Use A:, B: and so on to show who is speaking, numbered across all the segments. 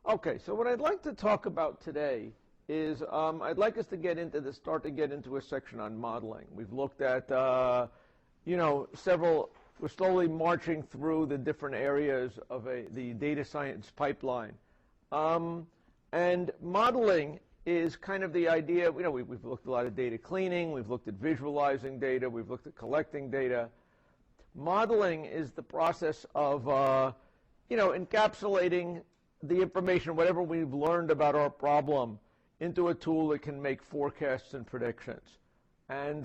A: Okay, so what I'd like to talk about today is I'd like us to start to get into a section on modeling. We've looked at, we're slowly marching through the different areas of the data science pipeline. And modeling is kind of the idea, we've looked at a lot of data cleaning, we've looked at visualizing data, we've looked at collecting data. Modeling is the process of, encapsulating the information, whatever we've learned about our problem, into a tool that can make forecasts and predictions. And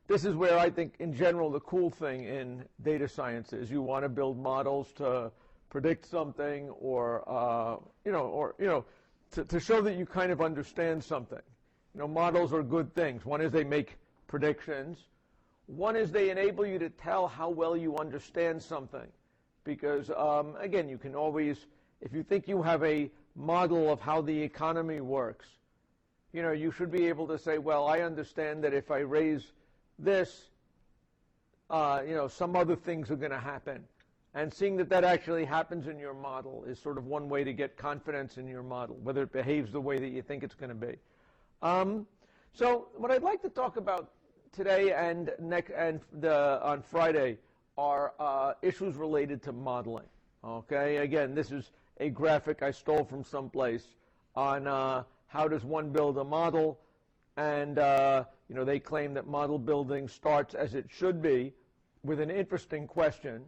A: this is where I think, in general, the cool thing in data science is you want to build models to predict something, or to show that you kind of understand something. Models are good things. One is they make predictions. One is they enable you to tell how well you understand something. Because, again, you can always, if you think you have a model of how the economy works, you should be able to say, well, I understand that if I raise this, some other things are going to happen. And seeing that that actually happens in your model is sort of one way to get confidence in your model, whether it behaves the way that you think it's going to be. So what I'd like to talk about today and on Friday are issues related to modeling. Okay, again, this is a graphic I stole from someplace on how does one build a model, and they claim that model building starts, as it should be, with an interesting question.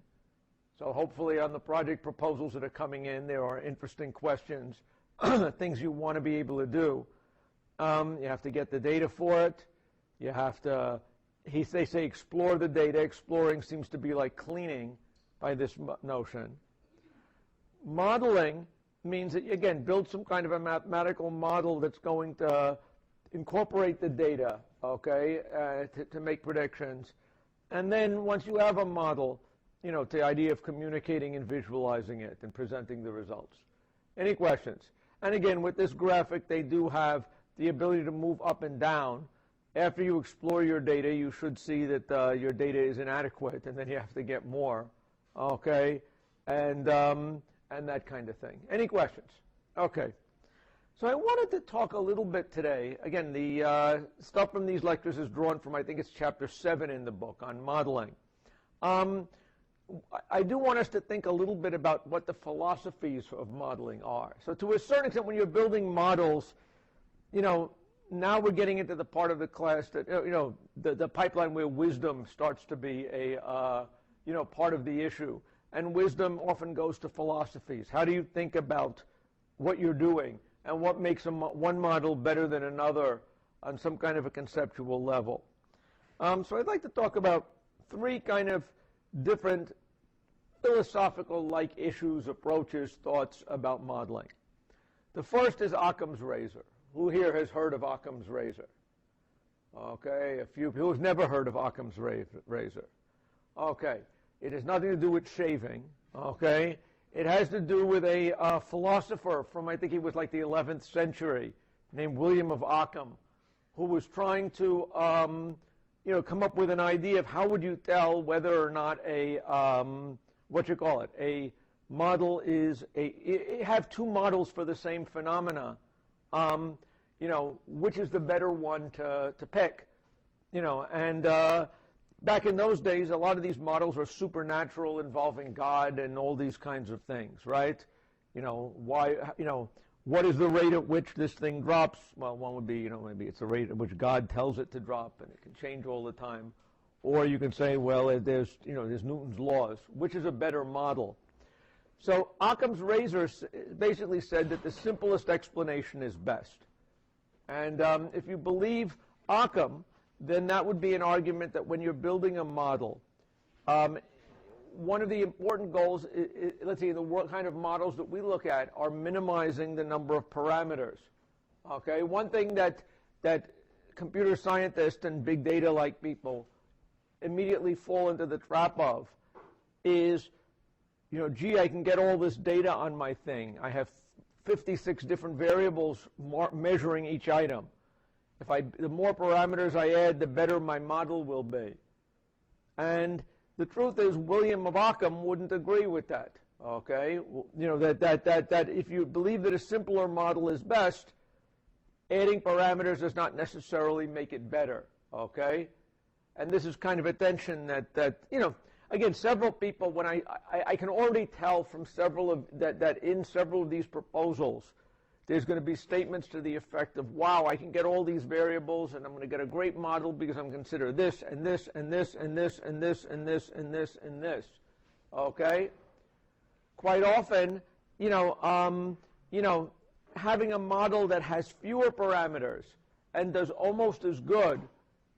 A: So hopefully on the project proposals that are coming in, there are interesting questions, things you want to be able to do. You have to get the data for it. You have to, they say explore the data. Exploring seems to be like cleaning by this notion. Modeling means that, again, build some kind of a mathematical model that's going to incorporate the data, okay, to make predictions. And then once you have a model, the idea of communicating and visualizing it and presenting the results. Any questions? And again, with this graphic, they do have the ability to move up and down. After you explore your data, you should see that your data is inadequate, and then you have to get more, okay, and that kind of thing. Any questions? Okay. So I wanted to talk a little bit today. Again, the stuff from these lectures is drawn from, I think it's chapter 7 in the book on modeling. I do want us to think a little bit about what the philosophies of modeling are. So to a certain extent, when you're building models, now we're getting into the part of the class that, the pipeline where wisdom starts to be a, part of the issue. And wisdom often goes to philosophies. How do you think about what you're doing and what makes one model better than another on some kind of a conceptual level? So I'd like to talk about 3 kind of different philosophical-like issues, approaches, thoughts about modeling. The first is Occams Razor. Who here has heard of Occams Razor? Okay, a few. Who's never heard of Occams Razor? Okay, it has nothing to do with shaving. Okay, it has to do with a philosopher from, I think he was like the 11th century, named William of Occam, who was trying to come up with an idea of how would you tell whether or not a model is have 2 models for the same phenomena. Which is the better one to pick? And back in those days, a lot of these models were supernatural, involving God and all these kinds of things, right? What is the rate at which this thing drops? Well, one would be, maybe it's the rate at which God tells it to drop, and it can change all the time. Or you can say, well, there's Newton's laws. Which is a better model? So Occam's Razor basically said that the simplest explanation is best. And if you believe Occam, then that would be an argument that when you're building a model, one of the important goals, let's see, the kind of models that we look at are minimizing the number of parameters. Okay, one thing that computer scientists and big data-like people immediately fall into the trap of is, gee, I can get all this data on my thing. I have 56 different variables measuring each item. The more parameters I add, the better my model will be. And the truth is, William of Occam wouldn't agree with that. Okay, that if you believe that a simpler model is best, adding parameters does not necessarily make it better. Okay, and this is kind of a tension that again, several people, when I can already tell from several of that in several of these proposals, there's going to be statements to the effect of, wow, I can get all these variables and I'm going to get a great model because I'm consider this and this and this and this and this and this and this and this. Okay? Quite often, having a model that has fewer parameters and does almost as good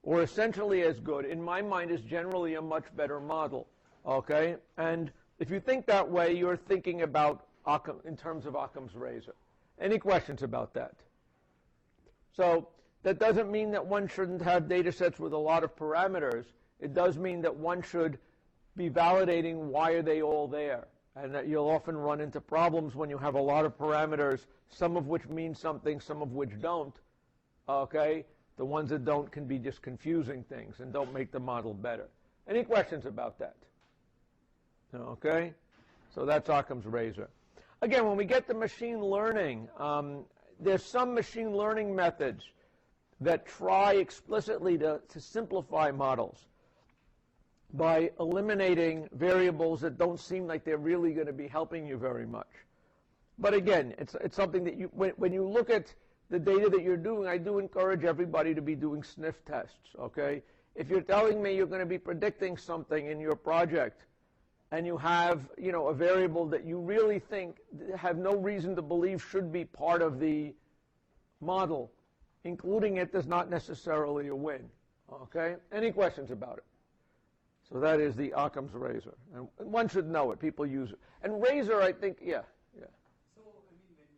A: or essentially as good, in my mind, is generally a much better model. Okay? And if you think that way, you're thinking about Occam in terms of Occam's Razor. Any questions about that? So that doesn't mean that one shouldn't have data sets with a lot of parameters. It does mean that one should be validating why are they all there, and that you'll often run into problems when you have a lot of parameters, some of which mean something, some of which don't. Okay? The ones that don't can be just confusing things and don't make the model better. Any questions about that? Okay? So that's Occam's Razor. Again, when we get to machine learning, there's some machine learning methods that try explicitly to simplify models by eliminating variables that don't seem like they're really going to be helping you very much. But again, it's something that when you look at the data that you're doing, I do encourage everybody to be doing sniff tests, okay? If you're telling me you're going to be predicting something in your project, and you have, a variable that you really think have no reason to believe should be part of the model, including it is not necessarily a win. Okay? Any questions about it? So that is the Occam's Razor. And one should know it. People use it. And Razor, I think, yeah.
B: So, when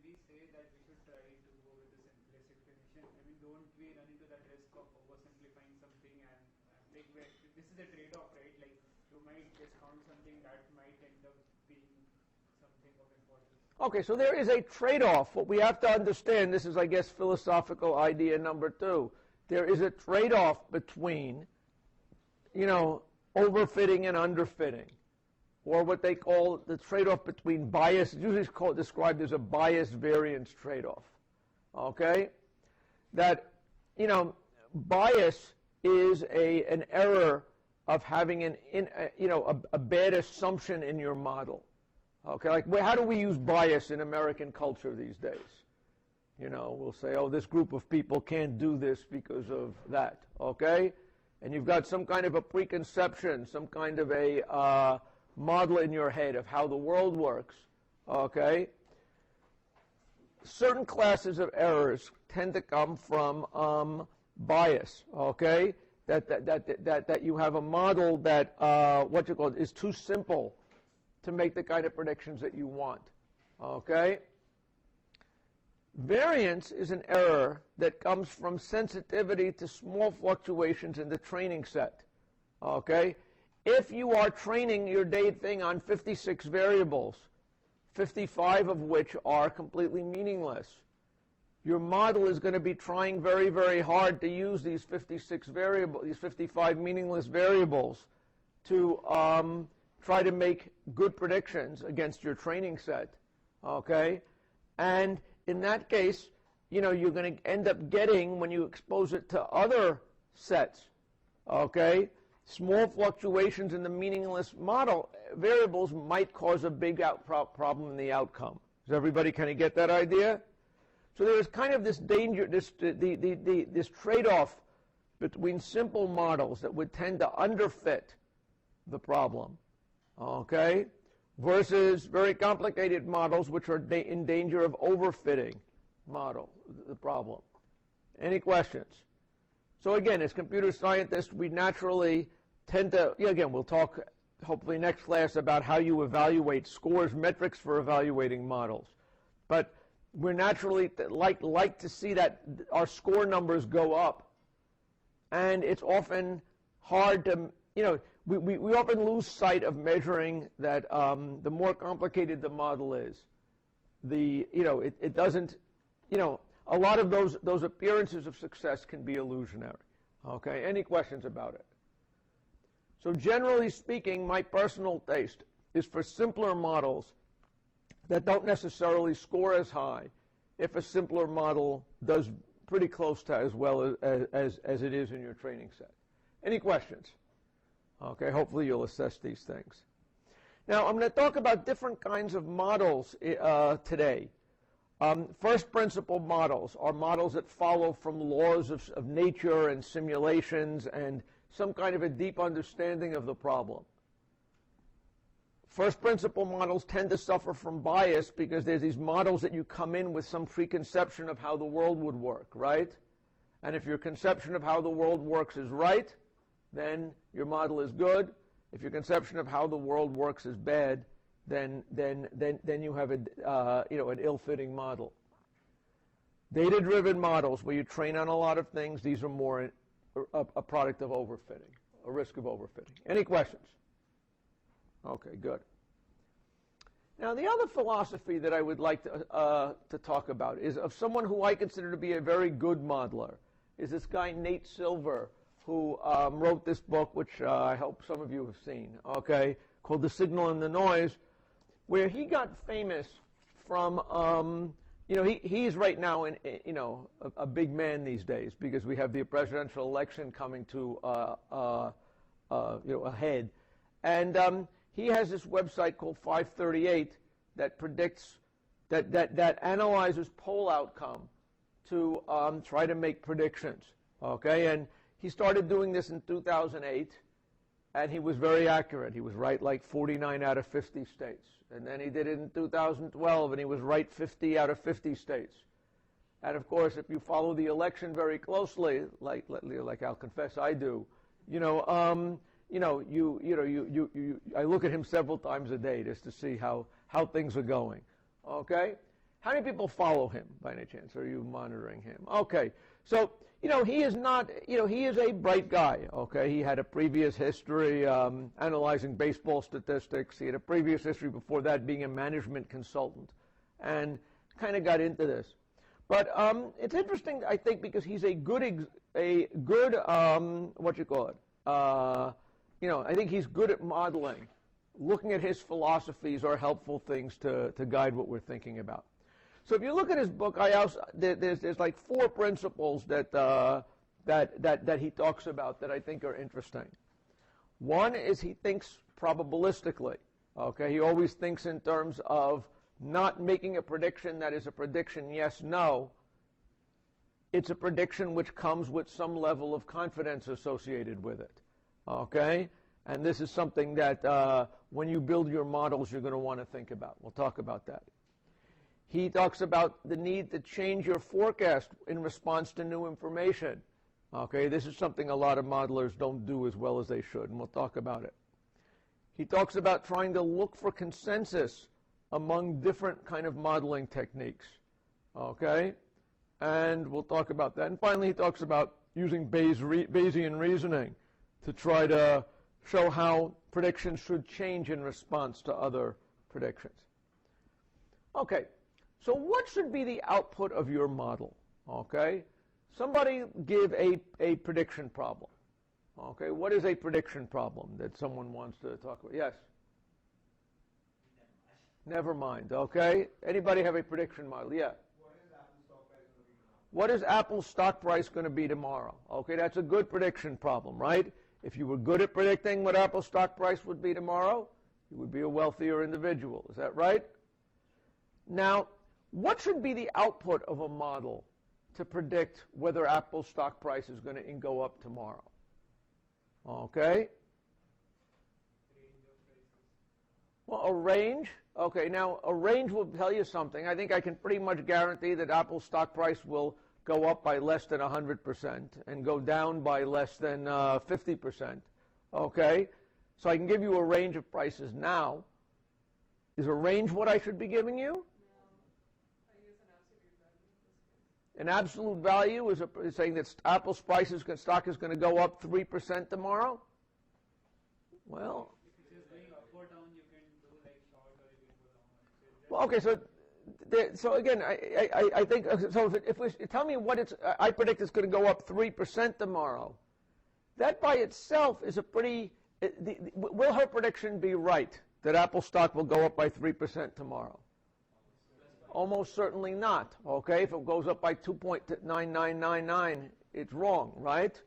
B: we say that we should try to go with the simplistic definition, don't we run into that risk of oversimplifying something and this is a trade-off, right? Like, you might discount something that might end up being something of importance.
A: Okay, so there is a trade-off. What we have to understand, this is, I guess, philosophical idea number 2. There is a trade-off between, overfitting and underfitting, or what they call the trade-off between bias. It's usually described as a bias-variance trade-off. Okay? That, bias is an error of having a bad assumption in your model. Okay, like how do we use bias in American culture these days? We'll say, oh, this group of people can't do this because of that. Okay, and you've got some kind of a preconception, some kind of a model in your head of how the world works. Okay, certain classes of errors tend to come from bias. Okay. That you have a model that is too simple to make the kind of predictions that you want. Okay? Variance is an error that comes from sensitivity to small fluctuations in the training set. Okay? If you are training your thing on 56 variables, 55 of which are completely meaningless, your model is going to be trying very, very hard to use these 55 meaningless variables to try to make good predictions against your training set. Okay? And in that case, you're going to end up getting, when you expose it to other sets, okay, small fluctuations in the meaningless model variables might cause a big problem in the outcome. Does everybody kind of get that idea? So there is kind of this danger, this trade-off between simple models that would tend to underfit the problem, okay, versus very complicated models which are in danger of overfitting the problem. Any questions? So again, as computer scientists, we naturally tend to, again, we'll talk hopefully next class about how you evaluate scores, metrics for evaluating models. But we're naturally like to see that our score numbers go up. And it's often hard to, we often lose sight of measuring that the more complicated the model is, it doesn't, a lot of those appearances of success can be illusionary. Okay, any questions about it? So generally speaking, my personal taste is for simpler models that don't necessarily score as high if a simpler model does pretty close to as well as it is in your training set. Any questions? Okay, hopefully you'll assess these things. Now, I'm going to talk about different kinds of models today. First principle models are models that follow from laws of nature and simulations and some kind of a deep understanding of the problem. First principle models tend to suffer from bias because there's these models that you come in with some preconception of how the world would work, right? And if your conception of how the world works is right, then your model is good. If your conception of how the world works is bad, then you have an ill-fitting model. Data-driven models, where you train on a lot of things, these are more a product of overfitting, a risk of overfitting. Any questions? Okay, good. Now, the other philosophy that I would like to talk about is of someone who I consider to be a very good modeler, is this guy Nate Silver, who wrote this book, which I hope some of you have seen, okay, called The Signal and the Noise, where he got famous from, he's right now a big man these days because we have the presidential election coming to ahead, and he has this website called 538 that predicts that analyzes poll outcome to try to make predictions, okay, and he started doing this in 2008, and he was very accurate. He was right like 49 out of 50 states. And then he did it in 2012, and he was right 50 out of 50 states. And of course, if you follow the election very closely, like I'll confess I do, I look at him several times a day just to see how things are going. Okay? How many people follow him by any chance? Are you monitoring him? Okay. So, he is not, he is a bright guy, okay? He had a previous history analyzing baseball statistics. He had a previous history before that being a management consultant and kind of got into this. But it's interesting, I think, because he's I think he's good at modeling. Looking at his philosophies are helpful things to guide what we're thinking about. So if you look at his book, there's like 4 principles that he talks about that I think are interesting. One is he thinks probabilistically. Okay, he always thinks in terms of not making a prediction that is a prediction yes, no. It's a prediction which comes with some level of confidence associated with it. Okay, and this is something that when you build your models, you're going to want to think about. We'll talk about that. He talks about the need to change your forecast in response to new information. Okay, this is something a lot of modelers don't do as well as they should, and we'll talk about it. He talks about trying to look for consensus among different kind of modeling techniques. Okay, and we'll talk about that. And finally, he talks about using Bayesian reasoning to try to show how predictions should change in response to other predictions. Okay. So what should be the output of your model? Okay, somebody give a prediction problem. Okay, what is a prediction problem that someone wants to talk about? Yes? Never mind. Okay, anybody have a prediction model? Yeah. What is Apple's stock price going to be tomorrow? Okay, that's a good prediction problem, right? If you were good at predicting what Apple's stock price would be tomorrow, you would be a wealthier individual. Is that right? Now, what should be the output of a model to predict whether Apple's stock price is going to go up tomorrow? Okay. Well, a range. Okay, now a range will tell you something. I think I can pretty much guarantee that Apple's stock price will go up by less than 100% and go down by less than 50%. Okay, so I can give you a range of prices now. Is a range what I should be giving you? An absolute value is saying that Apple's stock is going to go up 3% tomorrow? Well,
B: if it's just going up or down, you can do like short or you can go long.
A: Well, okay, so again, I think, so if we tell me what I predict it's going to go up 3% tomorrow, that by itself is a pretty, will her prediction be right? that Apple stock will go up by 3% tomorrow? Almost certainly not, okay? If it goes up by 2.9999, it's wrong, right?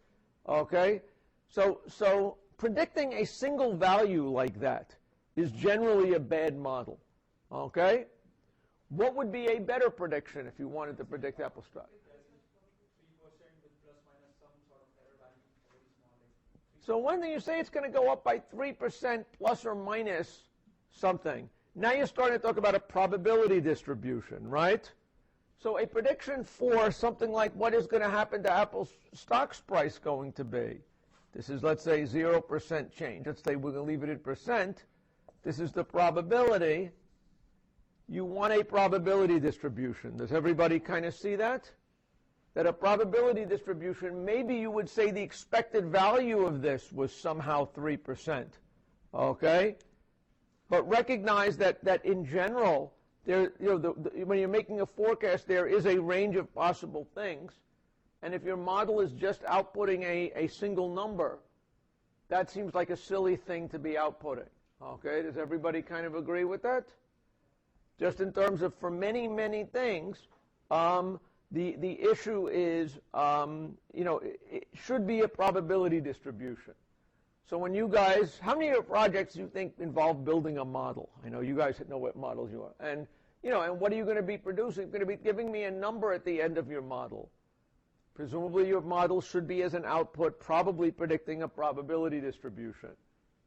A: Okay? So predicting a single value like that is generally a bad model, okay? What would be a better prediction if you wanted to predict Apple stock? So when you say it's going to go up by 3% plus or minus something, now you're starting to talk about a probability distribution, right? So a prediction for something like what is going to happen to Apple's stock's price going to be. This is, let's say, 0% change. Let's say we're going to leave it in percent. This is the probability. You want a probability distribution. Does everybody kind of see that? That a probability distribution, maybe you would say the expected value of this was somehow 3%, okay? But recognize that in general, when you're making a forecast, there is a range of possible things, and if your model is just outputting a single number, that seems like a silly thing to be outputting, okay? Does everybody kind of agree with that? Just in terms of, for many, many things, the issue is, it should be a probability distribution. So when you guys, how many of your projects do you think involve building a model? I know you guys know what models you are. And, and what are you going to be producing? You're going to be giving me a number at the end of your model. Presumably your model should be as an output, probably predicting a probability distribution.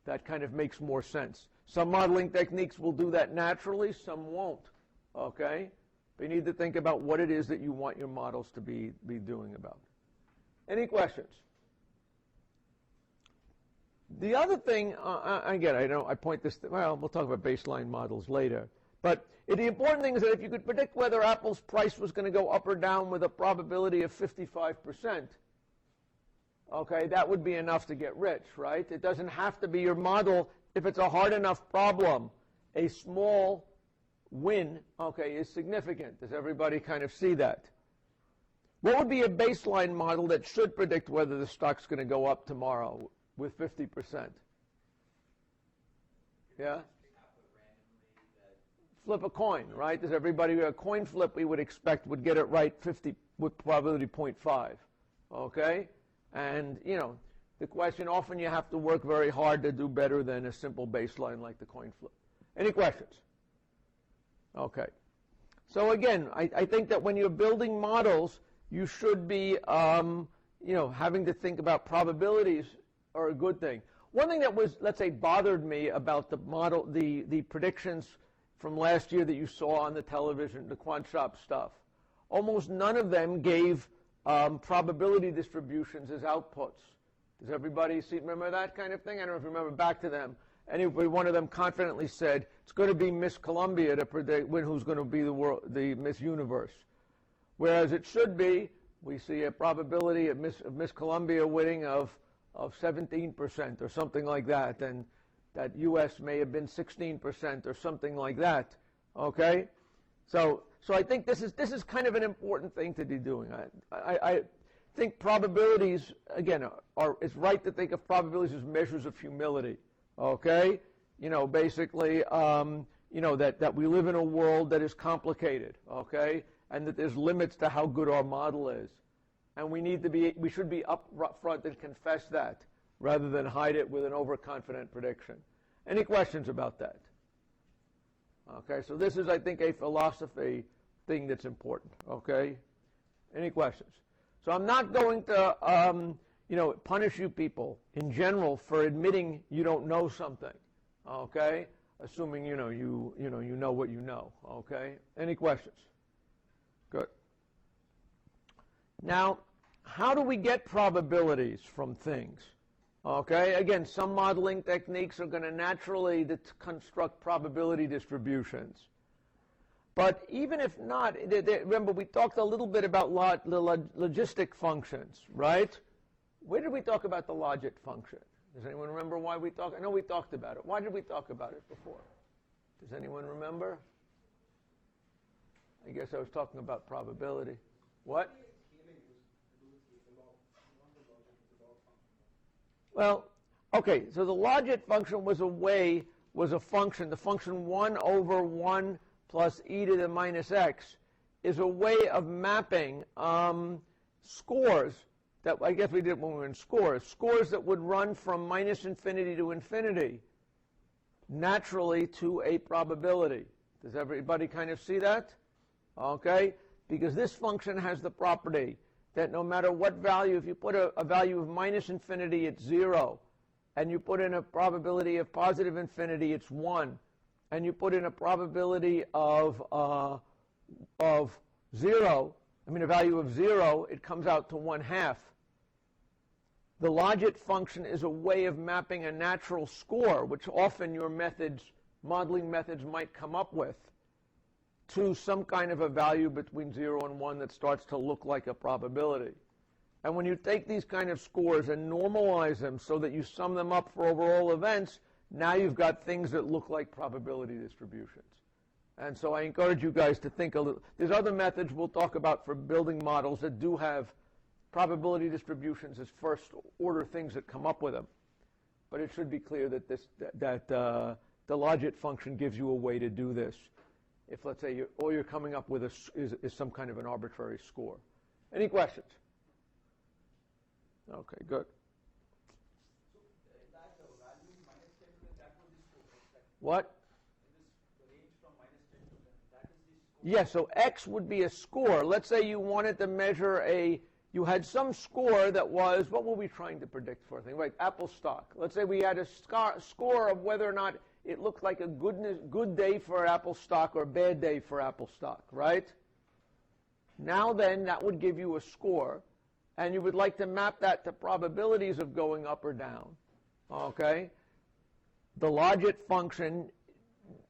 A: That kind of makes more sense. Some modeling techniques will do that naturally, some won't, okay? But you need to think about what it is that you want your models to be doing about. Any questions? The other thing, again, I point this, we'll talk about baseline models later. But the important thing is that if you could predict whether Apple's price was going to go up or down with a probability of 55%, okay, that would be enough to get rich, right? It doesn't have to be your model. If it's a hard enough problem, a small win, okay, is significant. Does everybody kind of see that? What would be a baseline model that should predict whether the stock's going to go up tomorrow with 50%? Yeah? Flip a coin, right? Does everybody, a coin flip we would expect would get it right 50 with probability 0.5, okay? And, the question, often you have to work very hard to do better than a simple baseline like the coin flip. Any questions? Okay. So again, I think that when you're building models, you should be, having to think about probabilities are a good thing. One thing that was, let's say, bothered me about the model, the predictions from last year that you saw on the television, the quant shop stuff, almost none of them gave probability distributions as outputs. Does everybody remember that kind of thing? I don't know if you remember back to them. Anyway, one of them confidently said, it's going to be Miss Columbia to predict who's going to be the Miss Universe. Whereas it should be, we see a probability of Miss Columbia winning of 17% or something like that, and that U.S. may have been 16% or something like that. Okay? So I think this is kind of an important thing to be doing. I think probabilities, again, it's right to think of probabilities as measures of humility. Okay? Basically, that we live in a world that is complicated, okay? And that there's limits to how good our model is. And we should be up front and confess that rather than hide it with an overconfident prediction. Any questions about that? Okay, so this is, I think, a philosophy thing that's important, okay? Any questions? So I'm not going to, punish you people in general for admitting you don't know something, okay? Assuming, you know what you know, okay? Any questions? Good. Now, how do we get probabilities from things? Okay, again, some modeling techniques are going to naturally construct probability distributions. But even if not, remember we talked a little bit about the logistic functions, right? Where did we talk about the logit function? Does anyone remember why we talked? I know we talked about it. Why did we talk about it before? Does anyone remember? I guess I was talking about probability. What? Well, okay, so the logit function was a way was a function, the function 1 over 1 plus e to the minus x, is a way of mapping scores that, I guess we did when we were in scores that would run from minus infinity to infinity naturally to a probability. Does everybody kind of see that? Okay? Because this function has the property that no matter what value, if you put a value of minus infinity, it's 0. And you put in a probability of positive infinity, it's 1. And you put in a probability of 0, a value of 0, it comes out to 1/2. The logit function is a way of mapping a natural score, which often your modeling methods might come up with, to some kind of a value between 0 and 1 that starts to look like a probability. And when you take these kind of scores and normalize them so that you sum them up for overall events, now you've got things that look like probability distributions. And so I encourage you guys to think a little. There's other methods we'll talk about for building models that do have probability distributions as first order things that come up with them. But it should be clear that the logit function gives you a way to do this. If, let's say, all you're coming up with is some kind of an arbitrary score. Any questions? Okay, good.
C: So that value minus 10 to 10, that was the score, right?
A: What?
C: The range from minus 10 to 10, that is the score.
A: Yes, so x would be a score. Let's say you wanted to measure you had some score that was, what were we trying to predict for a thing? Right, Apple stock. Let's say we had a score of whether or not it looked like a good day for Apple stock or a bad day for Apple stock, right? Now then, that would give you a score, and you would like to map that to probabilities of going up or down, okay? The logit function,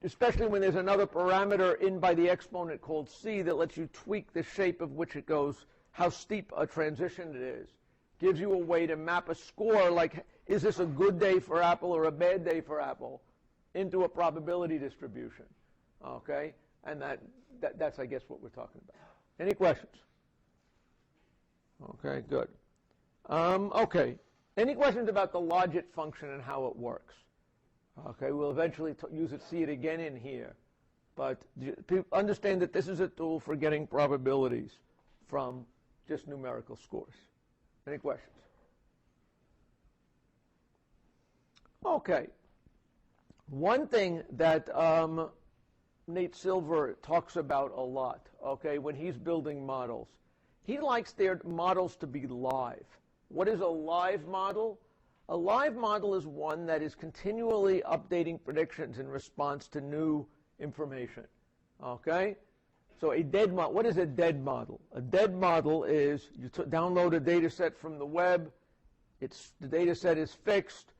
A: especially when there's another parameter in by the exponent called c that lets you tweak the shape of which it goes, how steep a transition it is, gives you a way to map a score like, is this a good day for Apple or a bad day for Apple, into a probability distribution, okay? And that's, I guess, what we're talking about. Any questions? Okay, good. Okay, any questions about the logit function and how it works? Okay, we'll eventually see it again in here. But understand that this is a tool for getting probabilities from just numerical scores. Any questions? Okay. One thing that Nate Silver talks about a lot, okay, when he's building models, he likes their models to be live. What is a live model? A live model is one that is continually updating predictions in response to new information, okay? So a dead model, what is a dead model? A dead model is you download a data set from the web, the data set is fixed,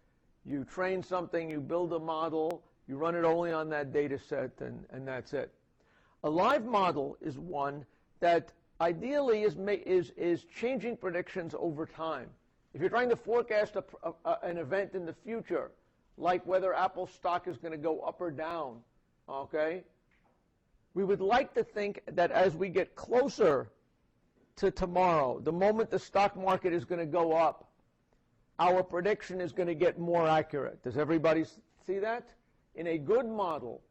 A: you train something, you build a model, you run it only on that data set, and that's it. A live model is one that ideally is changing predictions over time. If you're trying to forecast an event in the future, like whether Apple stock is going to go up or down, okay, we would like to think that as we get closer to tomorrow, the moment the stock market is going to go up, our prediction is going to get more accurate. Does everybody see that? In a good model,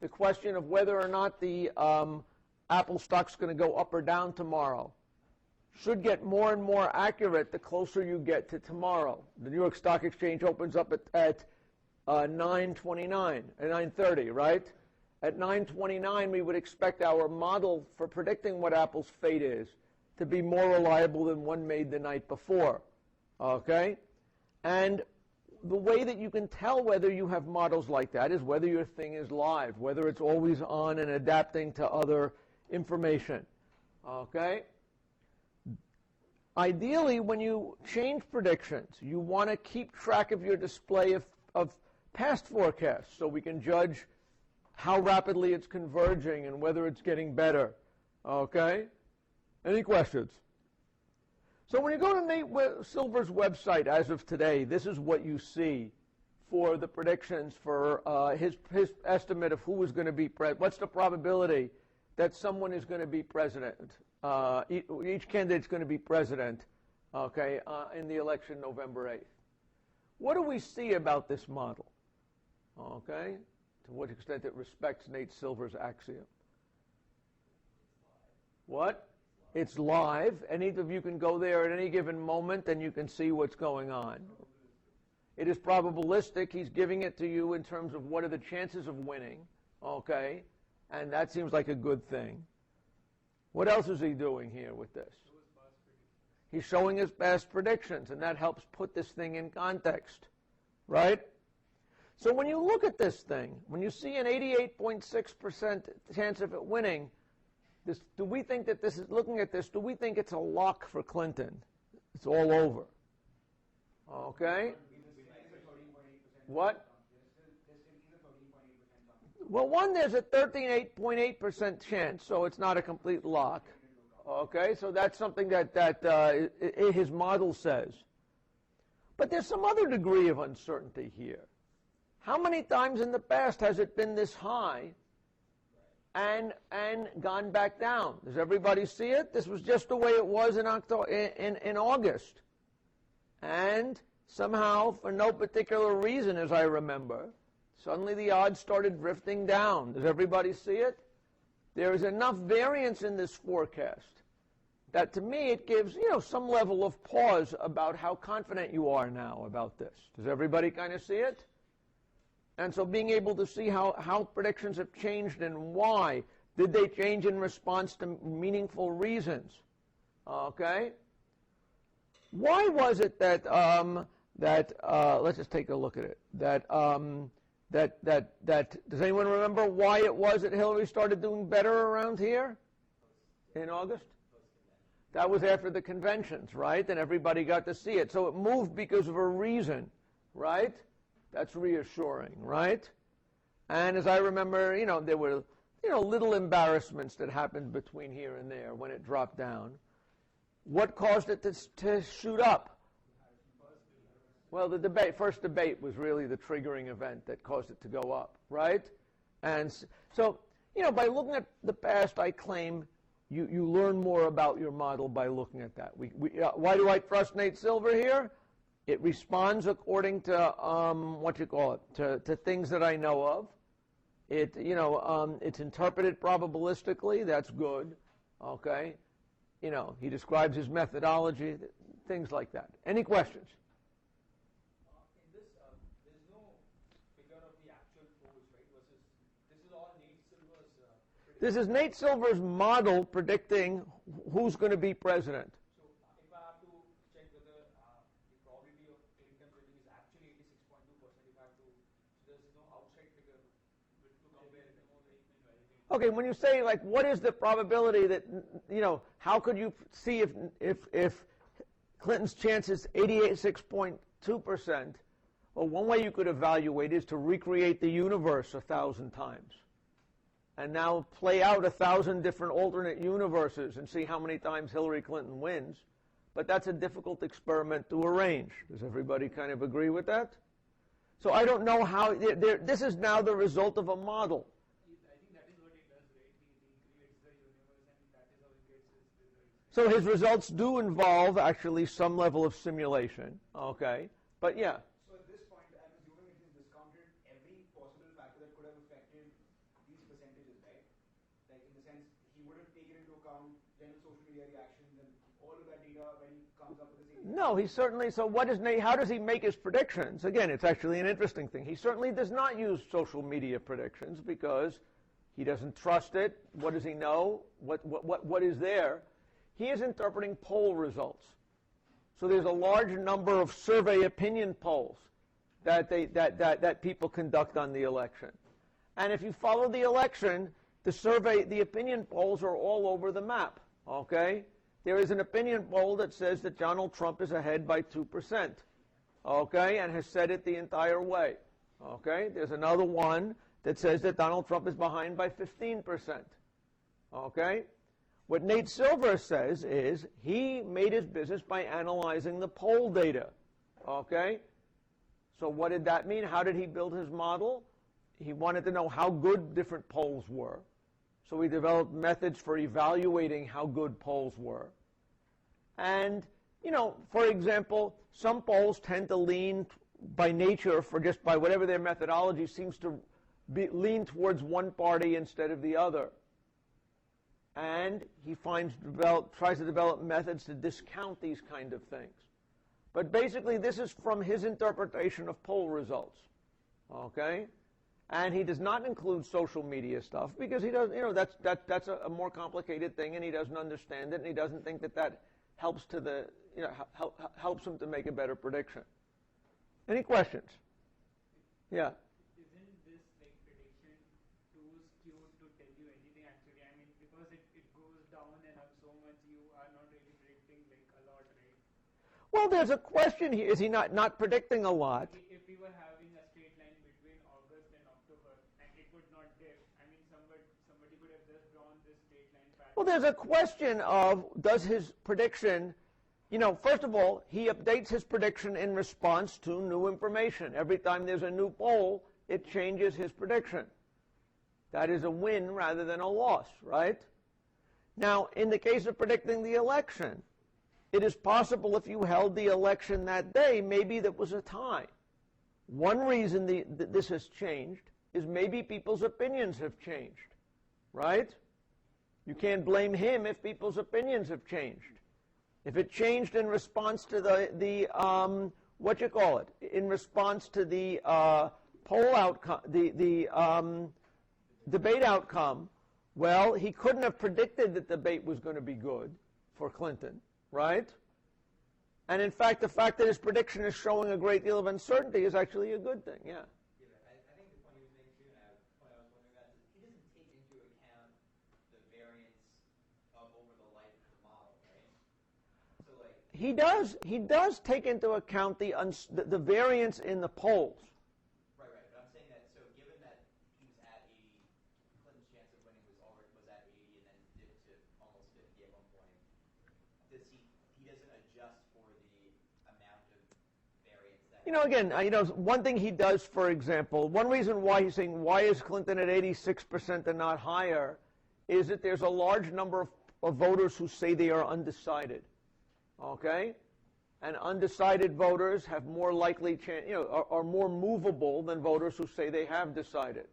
A: the question of whether or not the Apple stock's going to go up or down tomorrow should get more and more accurate the closer you get to tomorrow. The New York Stock Exchange opens up at 9:29, at 9:30, right? At 9:29, we would expect our model for predicting what Apple's fate is to be more reliable than one made the night before, okay? And the way that you can tell whether you have models like that is whether your thing is live, whether it's always on and adapting to other information, okay? Ideally, when you change predictions, you want to keep track of your display of past forecasts so we can judge how rapidly it's converging and whether it's getting better, okay? Any questions? So when you go to Nate Silver's website as of today, this is what you see for the predictions for his estimate of who is going to be president. What's the probability that someone is going to be president? Each candidate's going to be president, okay, in the election November 8th. What do we see about this model? Okay? To what extent it respects Nate Silver's axiom. What? It's live. Any of you can go there at any given moment and you can see what's going on. It is probabilistic. He's giving it to you in terms of what are the chances of winning. Okay? And that seems like a good thing. What else is he doing here with this? He's showing his past predictions, and that helps put this thing in context. Right? So when you look at this thing, when you see an 88.6% chance of it winning, do we think that this is, looking at this, do we think it's a lock for Clinton? It's all over. Okay? What? Well, one, there's a 13.8% chance, so it's not a complete lock. Okay, so that's something that his model says. But there's some other degree of uncertainty here. How many times in the past has it been this high and gone back down? Does everybody see it? This was just the way it was in August. And somehow, for no particular reason, as I remember, suddenly the odds started drifting down. Does everybody see it? There is enough variance in this forecast that to me it gives, some level of pause about how confident you are now about this. Does everybody kind of see it? And so being able to see how predictions have changed and why. Did they change in response to meaningful reasons? Okay? Why was it that, let's just take a look at it, that does anyone remember why it was that Hillary started doing better around here in August? That was after the conventions, right? And everybody got to see it. So it moved because of a reason, right? That's reassuring, right? And as I remember, there were, little embarrassments that happened between here and there when it dropped down. What caused it to shoot up? Well, the first debate was really the triggering event that caused it to go up, right? And so, by looking at the past, I claim you learn more about your model by looking at that. Why do I trust Nate Silver here? It responds according to to things that I know of. It's interpreted probabilistically. That's good. Okay, he describes his methodology, things like that. Any questions?
C: In this, there's no figure of the actual polls, right? Versus this is all Nate Silver's.
A: This is Nate Silver's model predicting who's going to be president.
C: So if I have to check whether the probability of Clinton winning is actually 86.2%, if I have to, so there's no outside figure to compare it.
A: Okay, when you say, what is the probability that, how could you see if Clinton's chance is 86.2%? Well, one way you could evaluate is to recreate the universe 1,000 times. And now play out 1,000 different alternate universes and see how many times Hillary Clinton wins. But that's a difficult experiment to arrange. Does everybody kind of agree with that? So I don't know how, this is now the result of a model.
B: I think that is what it does, right? He creates the universe and that is how he gets his results.
A: So his results do involve actually some level of simulation, okay? But yeah.
D: So at this point, I'm assuming it has discounted every possible factor that could have affected these percentages, right? Like in the sense, he wouldn't take it into account general social media reactions and all of that data when he comes up with the same.
A: No, he certainly, so what is Nate, how does he make his predictions? Again, it's actually an interesting thing. He certainly does not use social media predictions because he doesn't trust it. What does he know? What is there? He is interpreting poll results. So there's a large number of survey opinion polls that people conduct on the election. And if you follow the election, the opinion polls are all over the map, okay? There is an opinion poll that says that Donald Trump is ahead by 2%, okay, and has said it the entire way, okay? There's another one that says that Donald Trump is behind by 15%, okay? What Nate Silver says is he made his business by analyzing the poll data, okay? So what did that mean? How did he build his model? He wanted to know how good different polls were. So he developed methods for evaluating how good polls were. And, for example, some polls tend to lean by nature, for just by whatever their methodology, seems to lean towards one party instead of the other. And he tries to develop methods to discount these kind of things. But basically, this is from his interpretation of poll results. Okay? And he does not include social media stuff because he doesn't, that's a more complicated thing, and he doesn't understand it, and he doesn't think that helps helps him to make a better prediction. Any questions? Yeah.
B: Isn't this like prediction too skewed to tell you anything actually? I mean, because it goes down and up so much, you are not really predicting like a lot, right?
A: Well, there's a question here. Is he not predicting a lot?
B: If we were having a straight line between August and October, and it would not dip, I mean, somebody could have just drawn this straight line pattern.
A: Well, there's a question of, does his prediction, first of all, he updates his prediction in response to new information. Every time there's a new poll, it changes his prediction. That is a win rather than a loss, right? Now, in the case of predicting the election, it is possible if you held the election that day, maybe that was a tie. One reason this has changed is maybe people's opinions have changed, right? You can't blame him if people's opinions have changed. If it changed in response to in response to the poll outcome, the debate outcome, well, he couldn't have predicted that the debate was going to be good for Clinton, right? And in fact, the fact that his prediction is showing a great deal of uncertainty is actually a good thing, yeah.
C: Yeah, but I think the point he was making too, and what I was wondering about is he doesn't take into account the variance over the life of the model, right? So like
A: He does take into account the variance in the polls.
C: right, but I'm saying that so given that he was at 80, Clinton's chance of winning was at 80 and then dipped to almost 50 at one point. He doesn't adjust for the amount of variance that
A: Again, one thing he does, for example, one reason why he's saying, why is Clinton at 86% and not higher, is that there's a large number of voters who say they are undecided. Okay? And undecided voters have more likely chance, are more movable than voters who say they have decided.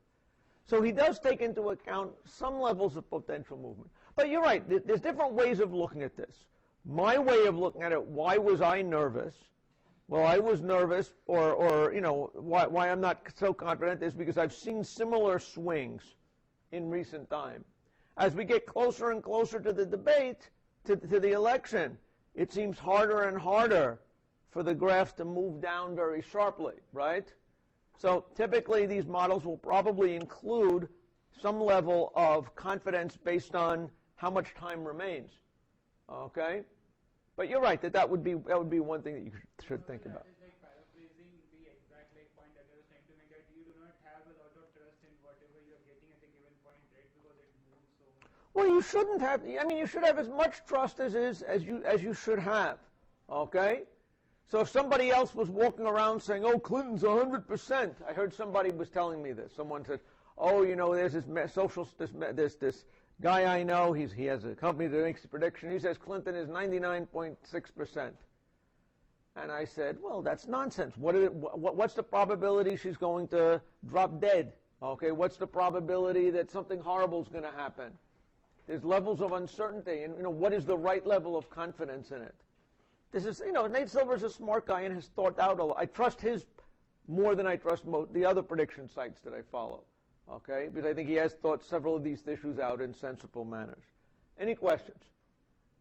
A: So he does take into account some levels of potential movement. But you're right, there's different ways of looking at this. My way of looking at it, why was I nervous? Well, I was nervous, or why I'm not so confident is because I've seen similar swings in recent time. As we get closer and closer to the debate, to the election, it seems harder and harder for the graph to move down very sharply, right? So typically these models will probably include some level of confidence based on how much time remains, okay? But you're right that would be one thing that you should think about.
B: That is like paraphrasing the exact point that I was trying to make, that you do not have a lot of trust in whatever you're getting at a given point, right? Because it moves so much.
A: Well, you shouldn't have. I mean, you should have as much trust as you should have. Okay. So if somebody else was walking around saying, "Oh, Clinton's 100%," I heard somebody was telling me this. Someone said, "Oh, there's this guy I know. He has a company that makes a prediction. He says Clinton is 99.6%." And I said, "Well, that's nonsense. What's the probability she's going to drop dead? Okay, what's the probability that something horrible is going to happen? There's levels of uncertainty, and what is the right level of confidence in it?" This is, Nate Silver's a smart guy and has thought out a lot. I trust his more than I trust the other prediction sites that I follow. Okay, because I think he has thought several of these issues out in sensible manners. Any questions?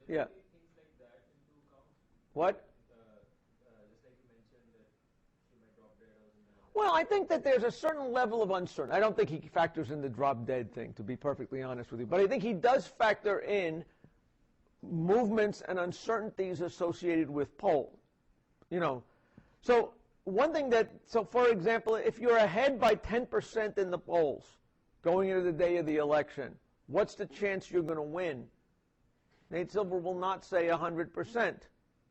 A: Yeah.
C: things like that into account.
A: What?
C: Just like you mentioned that she might drop dead or something.
A: Well, I think that there's a certain level of uncertainty. I don't think he factors in the drop dead thing, to be perfectly honest with you. But I think he does factor in movements and uncertainties associated with polls. So one thing so for example, if you're ahead by 10% in the polls going into the day of the election, what's the chance you're going to win? Nate Silver will not say 100%.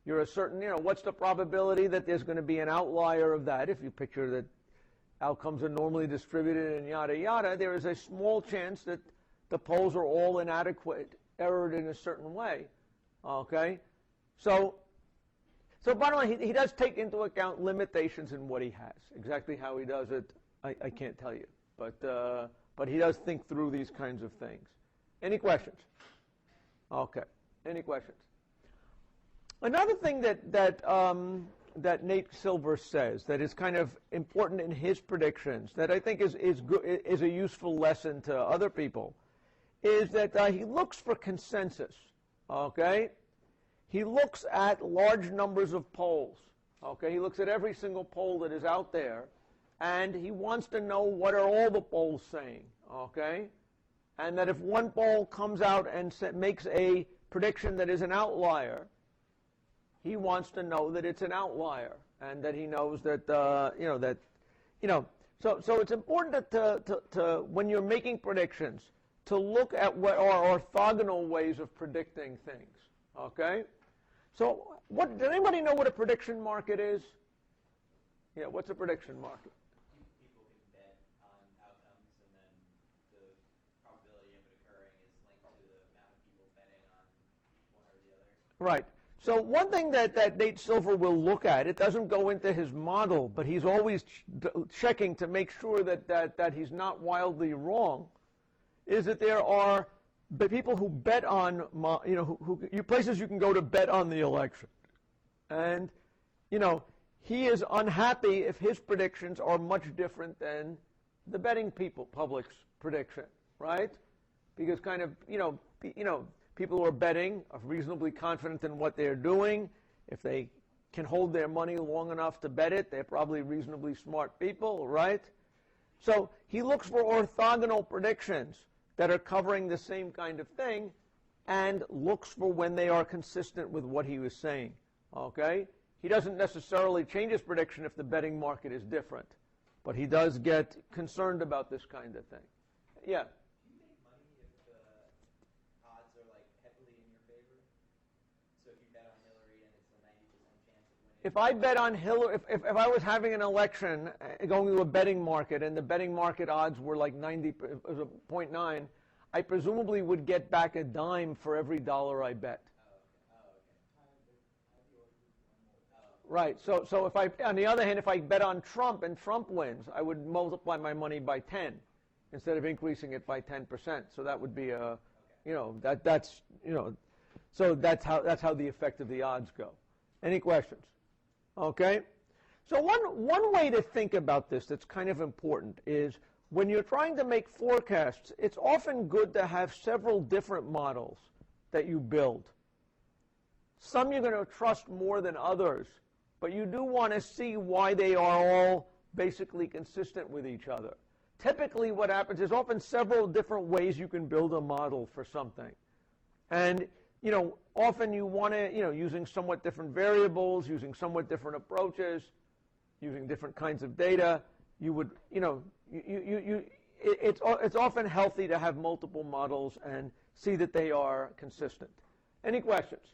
A: You're a certain, what's the probability that there's going to be an outlier of that? If you picture that outcomes are normally distributed and yada yada, there is a small chance that the polls are all inadequate, errored in a certain way. Okay? So So bottom line, he does take into account limitations in what he has. Exactly how he does it, I can't tell you. But he does think through these kinds of things. Any questions? Okay. Any questions? Another thing that Nate Silver says that is kind of important in his predictions that I think is a useful lesson to other people is that he looks for consensus. Okay? He looks at large numbers of polls. Okay? He looks at every single poll that is out there, and he wants to know what are all the polls saying. Okay? And that if one poll comes out and makes a prediction that is an outlier, he wants to know that it's an outlier, and that he knows that So it's important to when you're making predictions to look at what are orthogonal ways of predicting things. Okay. So does anybody know what a prediction market is? Yeah. What's a prediction market?
C: People can bet on outcomes, and then the probability of it occurring is linked to the amount of people betting on one or the other.
A: Right. So one thing that Nate Silver will look at, it doesn't go into his model, but he's always checking to make sure that he's not wildly wrong, is that there are people who bet on, places you can go to bet on the election. And, he is unhappy if his predictions are much different than the betting public's prediction, right? Because people who are betting are reasonably confident in what they're doing. If they can hold their money long enough to bet it, they're probably reasonably smart people, right? So he looks for orthogonal predictions that are covering the same kind of thing and looks for when they are consistent with what he was saying, okay? He doesn't necessarily change his prediction if the betting market is different, but he does get concerned about this kind of thing. Yeah? If I bet on Hillary, if I was having an election going to a betting market and the betting market odds were like 0.9, I presumably would get back a dime for every dollar I bet. Right. So on the other hand, if I bet on Trump and Trump wins, I would multiply my money by 10 instead of increasing it by 10%. So that would be so that's how the effect of the odds go. Any questions? Okay, so one way to think about this that's kind of important is when you're trying to make forecasts, it's often good to have several different models that you build. Some you're going to trust more than others, but you do want to see why they are all basically consistent with each other. Typically what happens is often several different ways you can build a model for something. And often you want to, using somewhat different variables, using somewhat different approaches, using different kinds of data, you would, it's often healthy to have multiple models and see that they are consistent. Any questions?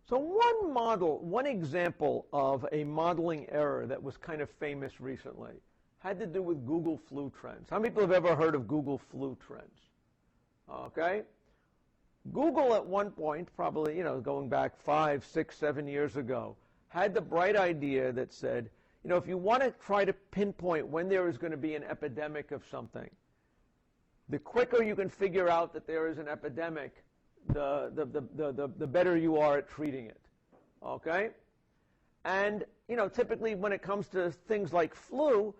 A: So one example of a modeling error that was kind of famous recently had to do with Google flu trends. How many people have ever heard of Google flu trends? Okay. Google at one point, probably, going back 5, 6, 7 years ago, had the bright idea that said, if you want to try to pinpoint when there is going to be an epidemic of something, the quicker you can figure out that there is an epidemic, the better you are at treating it. Okay? And, typically when it comes to things like flu,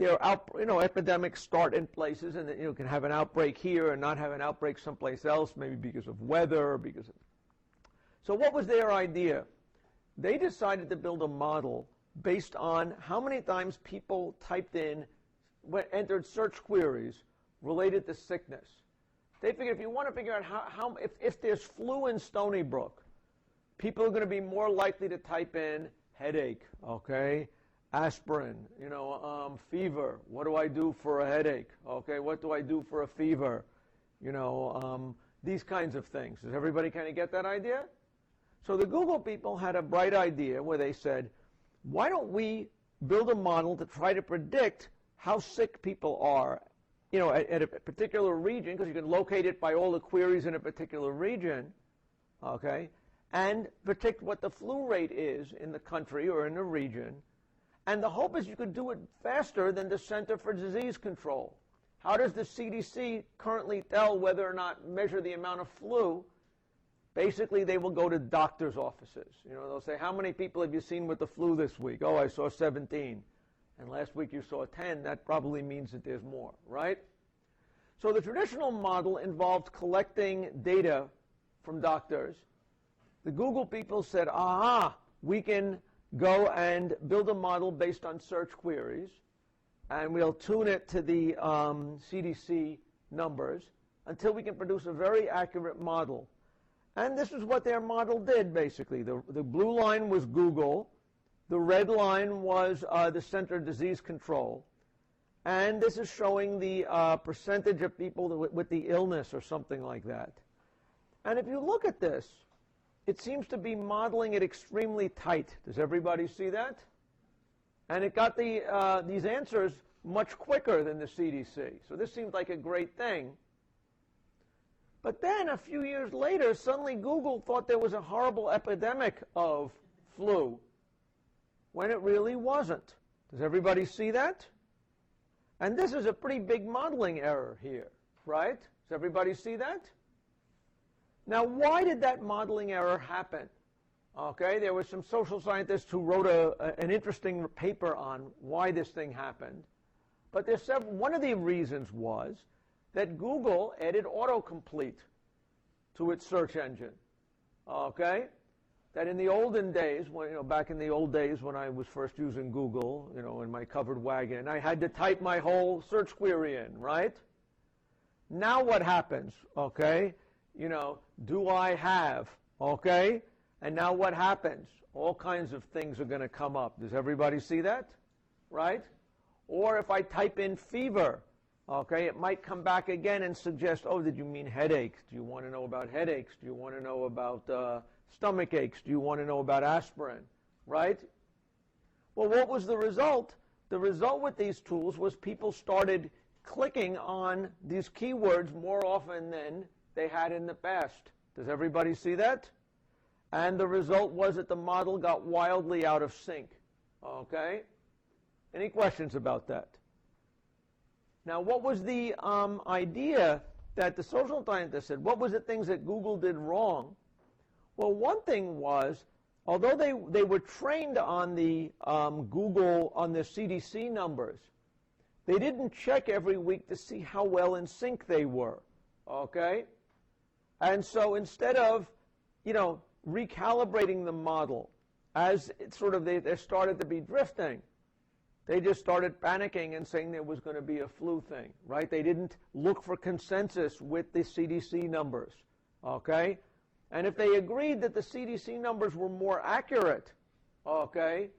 A: epidemics start in places, and you can have an outbreak here and not have an outbreak someplace else, maybe because of weather or because of. So what was their idea? They decided to build a model based on how many times people entered search queries related to sickness. They figured if you want to figure out if there's flu in Stony Brook, people are going to be more likely to type in headache, okay? Aspirin, fever. What do I do for a headache? Okay, what do I do for a fever? These kinds of things. Does everybody kind of get that idea? So the Google people had a bright idea where they said, why don't we build a model to try to predict how sick people are, at a particular region, because you can locate it by all the queries in a particular region, okay? and predict what the flu rate is in the country or in the region. And the hope is you could do it faster than the Center for Disease Control. How does the CDC currently tell whether or not measure the amount of flu? Basically, they will go to doctors' offices. You know, they'll say, how many people have you seen with the flu this week? Oh, I saw 17. And last week you saw 10. That probably means that there's more, right? So the traditional model involved collecting data from doctors. The Google people said, aha, we can go and build a model based on search queries, and we'll tune it to the CDC numbers until we can produce a very accurate model. And this is what their model did, basically. The blue line was Google. The red line was the Center for Disease Control. And this is showing the percentage of people with the illness or something like that. And if you look at this, it seems to be modeling it extremely tight. Does everybody see that? And it got these answers much quicker than the CDC. So this seemed like a great thing. But then a few years later, suddenly Google thought there was a horrible epidemic of flu when it really wasn't. Does everybody see that? And this is a pretty big modeling error here, right? Does everybody see that? Now, why did that modeling error happen? Okay, there were some social scientists who wrote an interesting paper on why this thing happened. But there's one of the reasons was that Google added autocomplete to its search engine. Okay? That in the olden days, back in the old days when I was first using Google, in my covered wagon, I had to type my whole search query in, right? Now what happens? Okay? Do I have? Okay? And now what happens? All kinds of things are going to come up. Does everybody see that? Right? Or if I type in fever, okay, it might come back again and suggest, oh, did you mean headaches? Do you want to know about headaches? Do you want to know about stomach aches? Do you want to know about aspirin? Right? Well, what was the result? The result with these tools was people started clicking on these keywords more often than they had in the past. Does everybody see that? And the result was that the model got wildly out of sync. Okay? Any questions about that? Now, what was the idea that the social scientists said? What was the things that Google did wrong? Well, one thing was, although they were trained on the Google, on the CDC numbers, they didn't check every week to see how well in sync they were. Okay? And so instead of, recalibrating the model as it sort of they started to be drifting, they just started panicking and saying there was going to be a flu thing, right? They didn't look for consensus with the CDC numbers, okay? And if they agreed that the CDC numbers were more accurate, okay,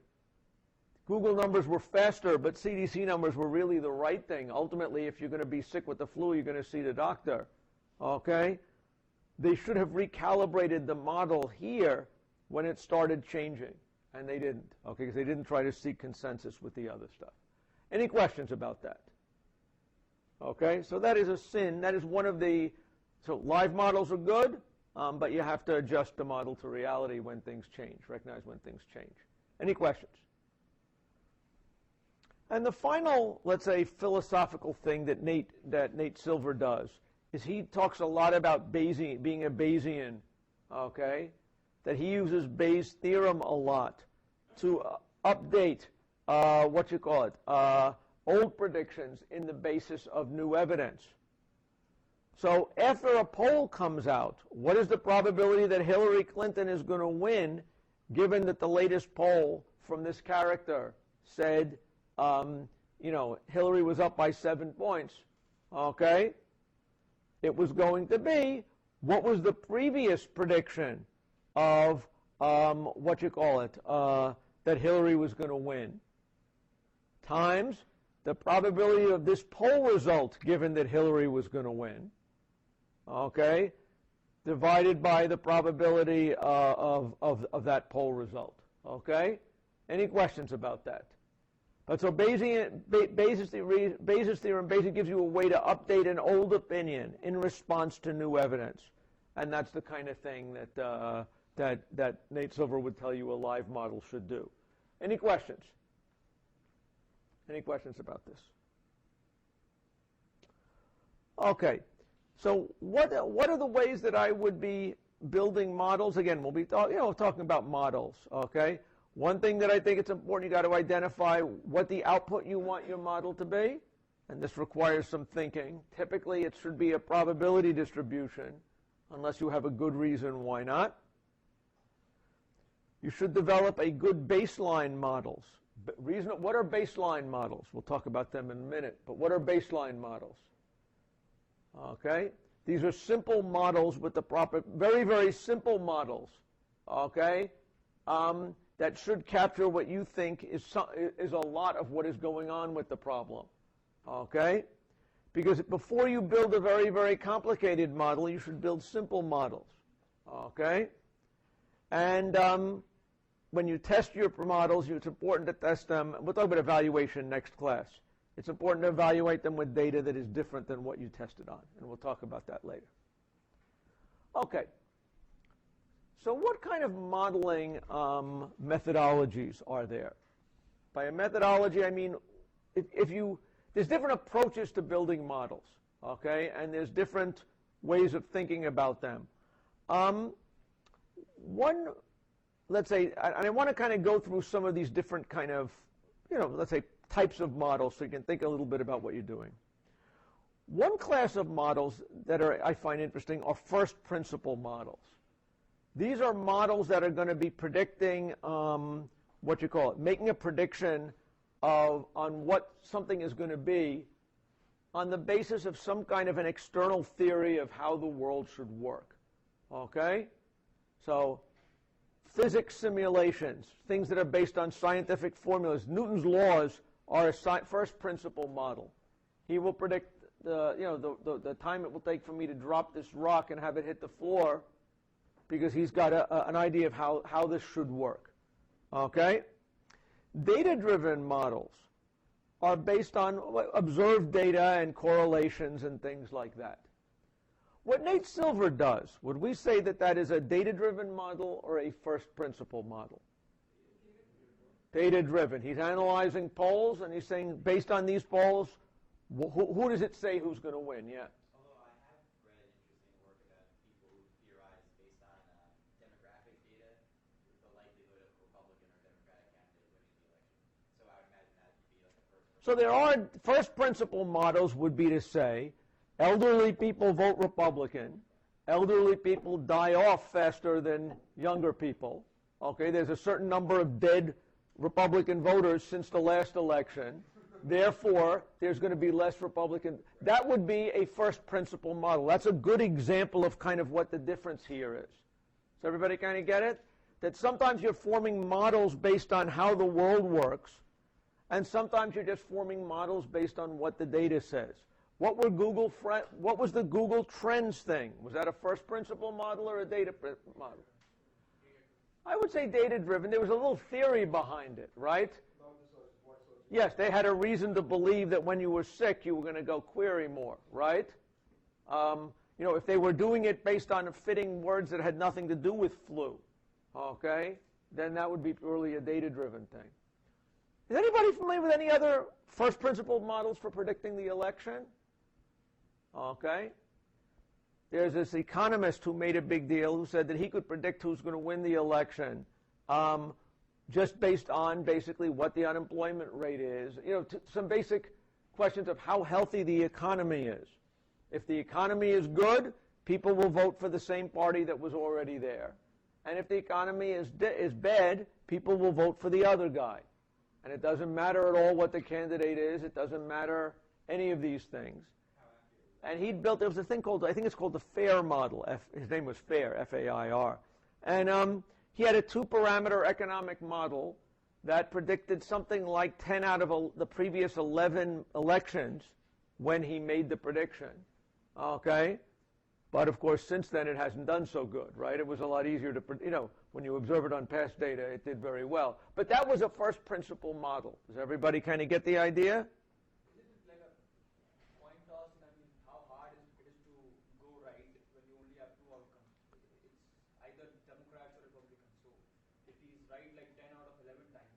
A: Google numbers were faster, but CDC numbers were really the right thing. Ultimately, if you're going to be sick with the flu, you're going to see the doctor, okay? They should have recalibrated the model here when it started changing, and they didn't, okay, because they didn't try to seek consensus with the other stuff. Any questions about that? Okay, so that is a sin. That is one of the, so live models are good, but you have to adjust the model to reality when things change, recognize when things change. Any questions? And the final, let's say, philosophical thing that Nate Silver does is he talks a lot about Bayesian, being a Bayesian, okay? That he uses Bayes' theorem a lot to update, old predictions in the basis of new evidence. So after a poll comes out, what is the probability that Hillary Clinton is going to win, given that the latest poll from this character said, Hillary was up by 7 points, okay? It was going to be, what was the previous prediction of, that Hillary was going to win, times the probability of this poll result, given that Hillary was going to win, okay, divided by the probability of that poll result, okay? Any questions about that? But so Bayes' theorem basically gives you a way to update an old opinion in response to new evidence. And that's the kind of thing that that Nate Silver would tell you a live model should do. Any questions? Any questions about this? Okay, so what are the ways that I would be building models? Again, we'll be talking about models, okay? One thing that I think it's important, you got to identify what the output you want your model to be, and this requires some thinking. Typically, it should be a probability distribution, unless you have a good reason why not. You should develop a good baseline models. What are baseline models? We'll talk about them in a minute, but what are baseline models? Okay? These are simple models with the proper, very, very simple models, okay, that should capture what you think is a lot of what is going on with the problem, okay? Because before you build a very, very complicated model, you should build simple models, okay? And when you test your models, it's important to test them. We'll talk about evaluation next class. It's important to evaluate them with data that is different than what you tested on, and we'll talk about that later. Okay. So what kind of modeling methodologies are there? By a methodology, I mean there's different approaches to building models, okay, and there's different ways of thinking about them. Let's say, I want to kind of go through some of these different kind of, let's say, types of models so you can think a little bit about what you're doing. One class of models that I find interesting are first principle models. These are models that are going to be predicting, making a prediction on what something is going to be on the basis of some kind of an external theory of how the world should work. Okay? So, physics simulations, things that are based on scientific formulas. Newton's laws are a first principle model. He will predict the time it will take for me to drop this rock and have it hit the floor because he's got an idea of how this should work. Okay? Data-driven models are based on observed data and correlations and things like that. What Nate Silver does, would we say that that is a data-driven model or a first principle model? Data-driven. He's analyzing polls, and he's saying, based on these polls, who does it say who's going to win? Yeah.
C: Although I have read interesting work about people who theorize based on demographic data, the likelihood of Republican or Democratic candidate winning the election. So I would imagine that would be like a first.
A: So there are first principle models would be to say, elderly people vote Republican. Elderly people die off faster than younger people. Okay, there's a certain number of dead Republican voters since the last election. Therefore, there's going to be less Republican. That would be a first principle model. That's a good example of kind of what the difference here is. Does everybody kind of get it? That sometimes you're forming models based on how the world works, and sometimes you're just forming models based on what the data says. What was the Google Trends thing? Was that a first principle model or a data model? I would say data-driven. There was a little theory behind it, right? Yes, they had a reason to believe that when you were sick, you were going to go query more, right? If they were doing it based on fitting words that had nothing to do with flu, okay, then that would be purely a data-driven thing. Is anybody familiar with any other first principle models for predicting the election? Okay. There's this economist who made a big deal who said that he could predict who's going to win the election just based on basically what the unemployment rate is. Some basic questions of how healthy the economy is. If the economy is good, people will vote for the same party that was already there. And if the economy is bad, people will vote for the other guy. And it doesn't matter at all what the candidate is. It doesn't matter any of these things. And he'd built, there was a thing called, I think it's called the FAIR model. His name was FAIR, F-A-I-R. And he had a 2-parameter economic model that predicted something like 10 out of the previous 11 elections when he made the prediction. Okay? But of course, since then, it hasn't done so good, right? It was a lot easier to, when you observe it on past data, it did very well. But that was a first principle model. Does everybody kind of get the idea?
D: right like 10 out of 11 times.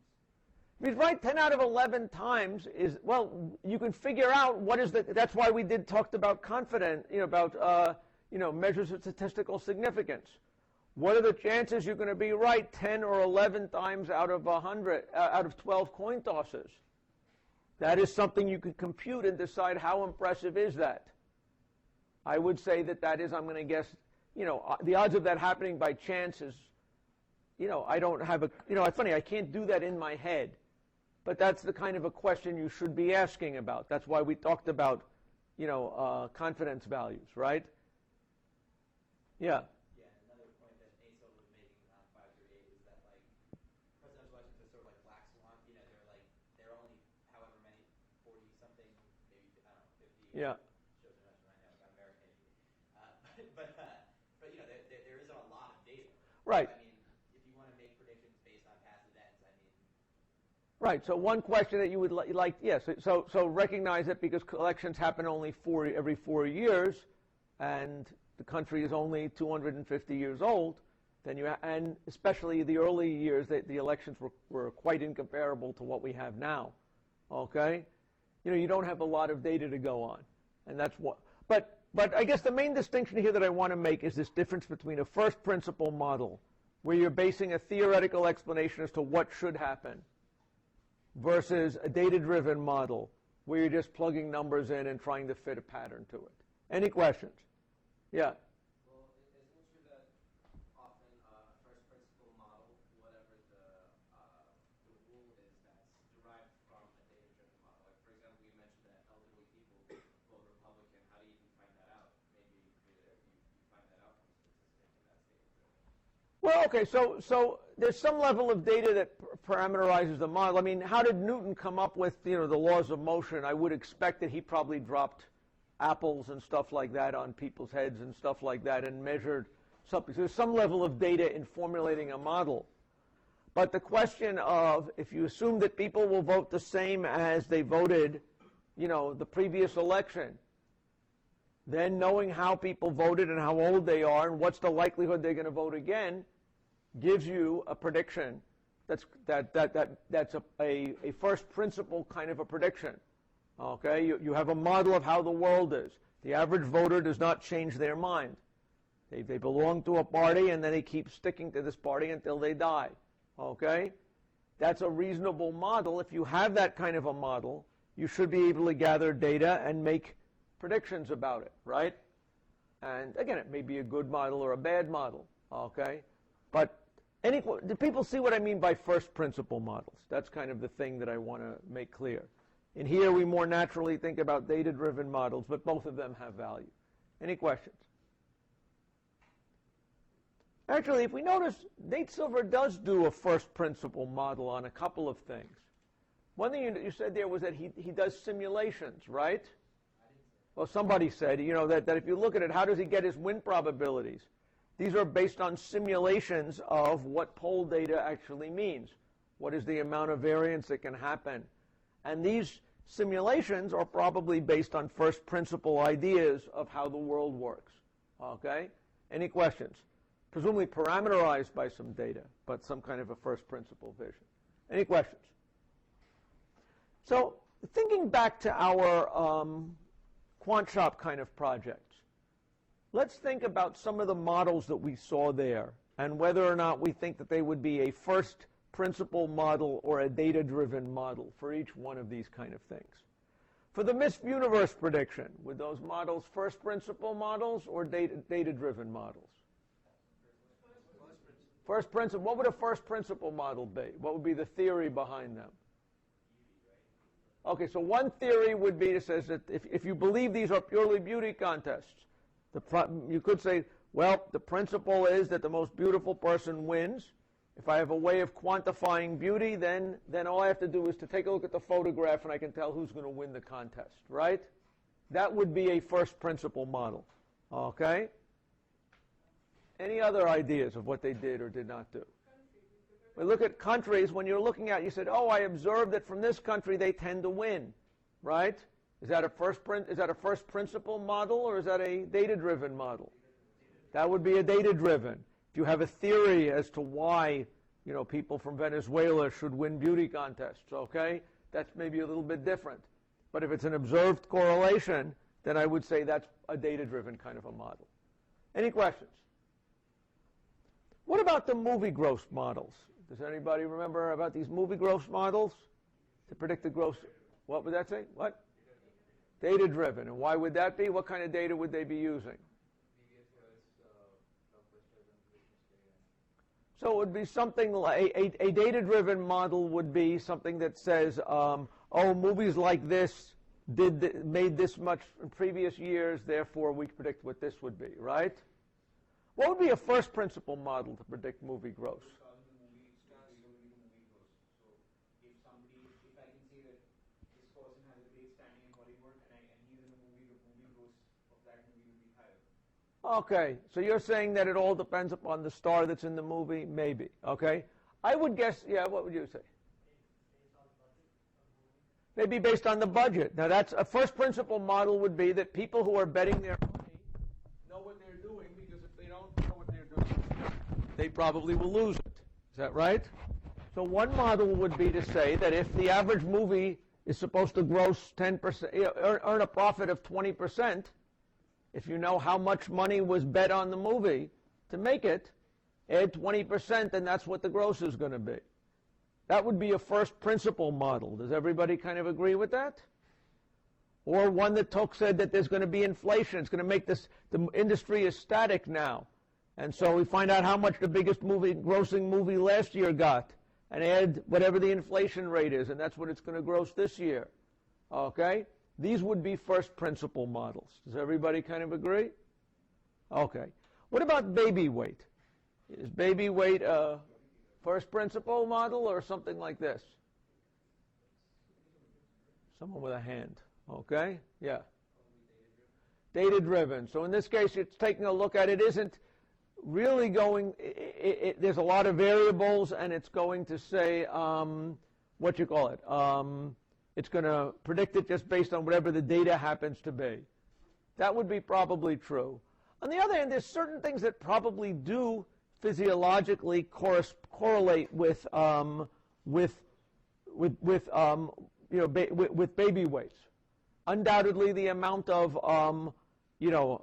A: If he's right 10 out of 11 times is, well, you can figure out what is the, that's why we talked about confident, about, measures of statistical significance. What are the chances you're going to be right 10 or 11 times out of 100, out of 12 coin tosses? That is something you can compute and decide how impressive is that. I would say that is, I'm going to guess, the odds of that happening by chance is, I don't have it's funny, I can't do that in my head. But that's the kind of a question you should be asking about. That's why we talked about, confidence values, right? Yeah.
C: Yeah, another point that ASO was making on 538 is that, like, presidential elections are sort of like black swan. They're only however many, 40-something, maybe, I don't know, 50.
A: Yeah.
C: Shows how much I know about American history. But there isn't a lot of data.
A: Right.
C: I mean, if you want to make predictions based on past events, I mean.
A: Right. So one question that you would like, yes. So recognize it because elections happen only every 4 years, and the country is only 250 years old. Then and especially the early years, the elections were quite incomparable to what we have now. Okay. You don't have a lot of data to go on, and that's what. But I guess the main distinction here that I want to make is this difference between a first principle model, where you're basing a theoretical explanation as to what should happen, versus a data-driven model, where you're just plugging numbers in and trying to fit a pattern to it. Any questions? Yeah.
E: Well, isn't it true that often first principle model, whatever the rule is that's derived from a data-driven model? Like, for example, you mentioned that elderly people vote Republican. How do you even find that out? Maybe you find that out from statistics, and that's data-driven.
A: Well, okay, so there's some level of data that parameterizes the model. I mean, how did Newton come up with, the laws of motion? I would expect that he probably dropped apples and stuff like that on people's heads and stuff like that and measured something. So there's some level of data in formulating a model. But the question of, if you assume that people will vote the same as they voted, the previous election, then knowing how people voted and how old they are and what's the likelihood they're going to vote again gives you a prediction that's a first principle kind of a prediction. Okay, you have a model of how the world is. The average voter does not change their mind. They belong to a party and then they keep sticking to this party until they die. Okay, that's a reasonable model. If you have that kind of a model, you should be able to gather data and make predictions about it, right? And again, it may be a good model or a bad model. Okay, but do people see what I mean by first principle models? That's kind of the thing that I want to make clear. In here, we more naturally think about data-driven models, but both of them have value. Any questions? Actually, if we notice, Nate Silver does do a first principle model on a couple of things. One thing you said there was that he does simulations, right? Well, somebody said, that if you look at it, how does he get his win probabilities? These are based on simulations of what poll data actually means. What is the amount of variance that can happen? And these simulations are probably based on first principle ideas of how the world works. Okay? Any questions? Presumably parameterized by some data, but some kind of a first principle vision. Any questions? So, thinking back to our quant shop kind of projects, let's think about some of the models that we saw there and whether or not we think that they would be a first principle model or a data-driven model for each one of these kind of things. For the Miss Universe prediction, would those models first principle models or data-driven models? First principle. What would a first principle model be? What would be the theory behind them? Okay, so one theory would be that says that if you believe these are purely beauty contests, you could say, well, the principle is that the most beautiful person wins. If I have a way of quantifying beauty, then all I have to do is to take a look at the photograph and I can tell who's going to win the contest, right? That would be a first principle model, okay? Any other ideas of what they did or did not do? We look at countries. When you're looking at, you said, oh, I observed that from this country they tend to win, right? Is that a first principle model or is that a data-driven model? That would be a data-driven. If you have a theory as to why people from Venezuela should win beauty contests, okay? That's maybe a little bit different. But if it's an observed correlation, then I would say that's a data-driven kind of a model. Any questions? What about the movie gross models? Does anybody remember about these movie gross models to predict the gross? What would that say? What? Data-driven. And why would that be? What kind of data would they be using? So it would be something like a data-driven model would be something that says, oh, movies like this made this much in previous years, therefore we predict what this would be, right? What would be a first principle model to predict movie gross? Okay, so you're saying that it all depends upon the star that's in the movie? Maybe, okay. I would guess, yeah, what would you say? Maybe based on the budget. Now that's a first principle model would be that people who are betting their money know what they're doing, because if they don't know what they're doing, they probably will lose it. Is that right? So one model would be to say that if the average movie is supposed to gross 10%, earn a profit of 20%, if you know how much money was bet on the movie to make it, add 20%, and that's what the gross is going to be. That would be a first principle model. Does everybody kind of agree with that? Or one that said that there's going to be inflation. It's going to make the industry is static now. And so we find out how much the biggest grossing movie last year got, and add whatever the inflation rate is, and that's what it's going to gross this year. Okay? These would be first principle models. Does everybody kind of agree? Okay. What about baby weight? Is baby weight a first principle model or something like this? Someone with a hand. Okay? Yeah. Data-driven. So in this case, it's taking a look at it. Isn't really going, there's a lot of variables, and it's going to say, what you call it? It's going to predict it just based on whatever the data happens to be. That would be probably true. On the other hand, there's certain things that probably do physiologically correlate with baby weights. Undoubtedly, the amount of the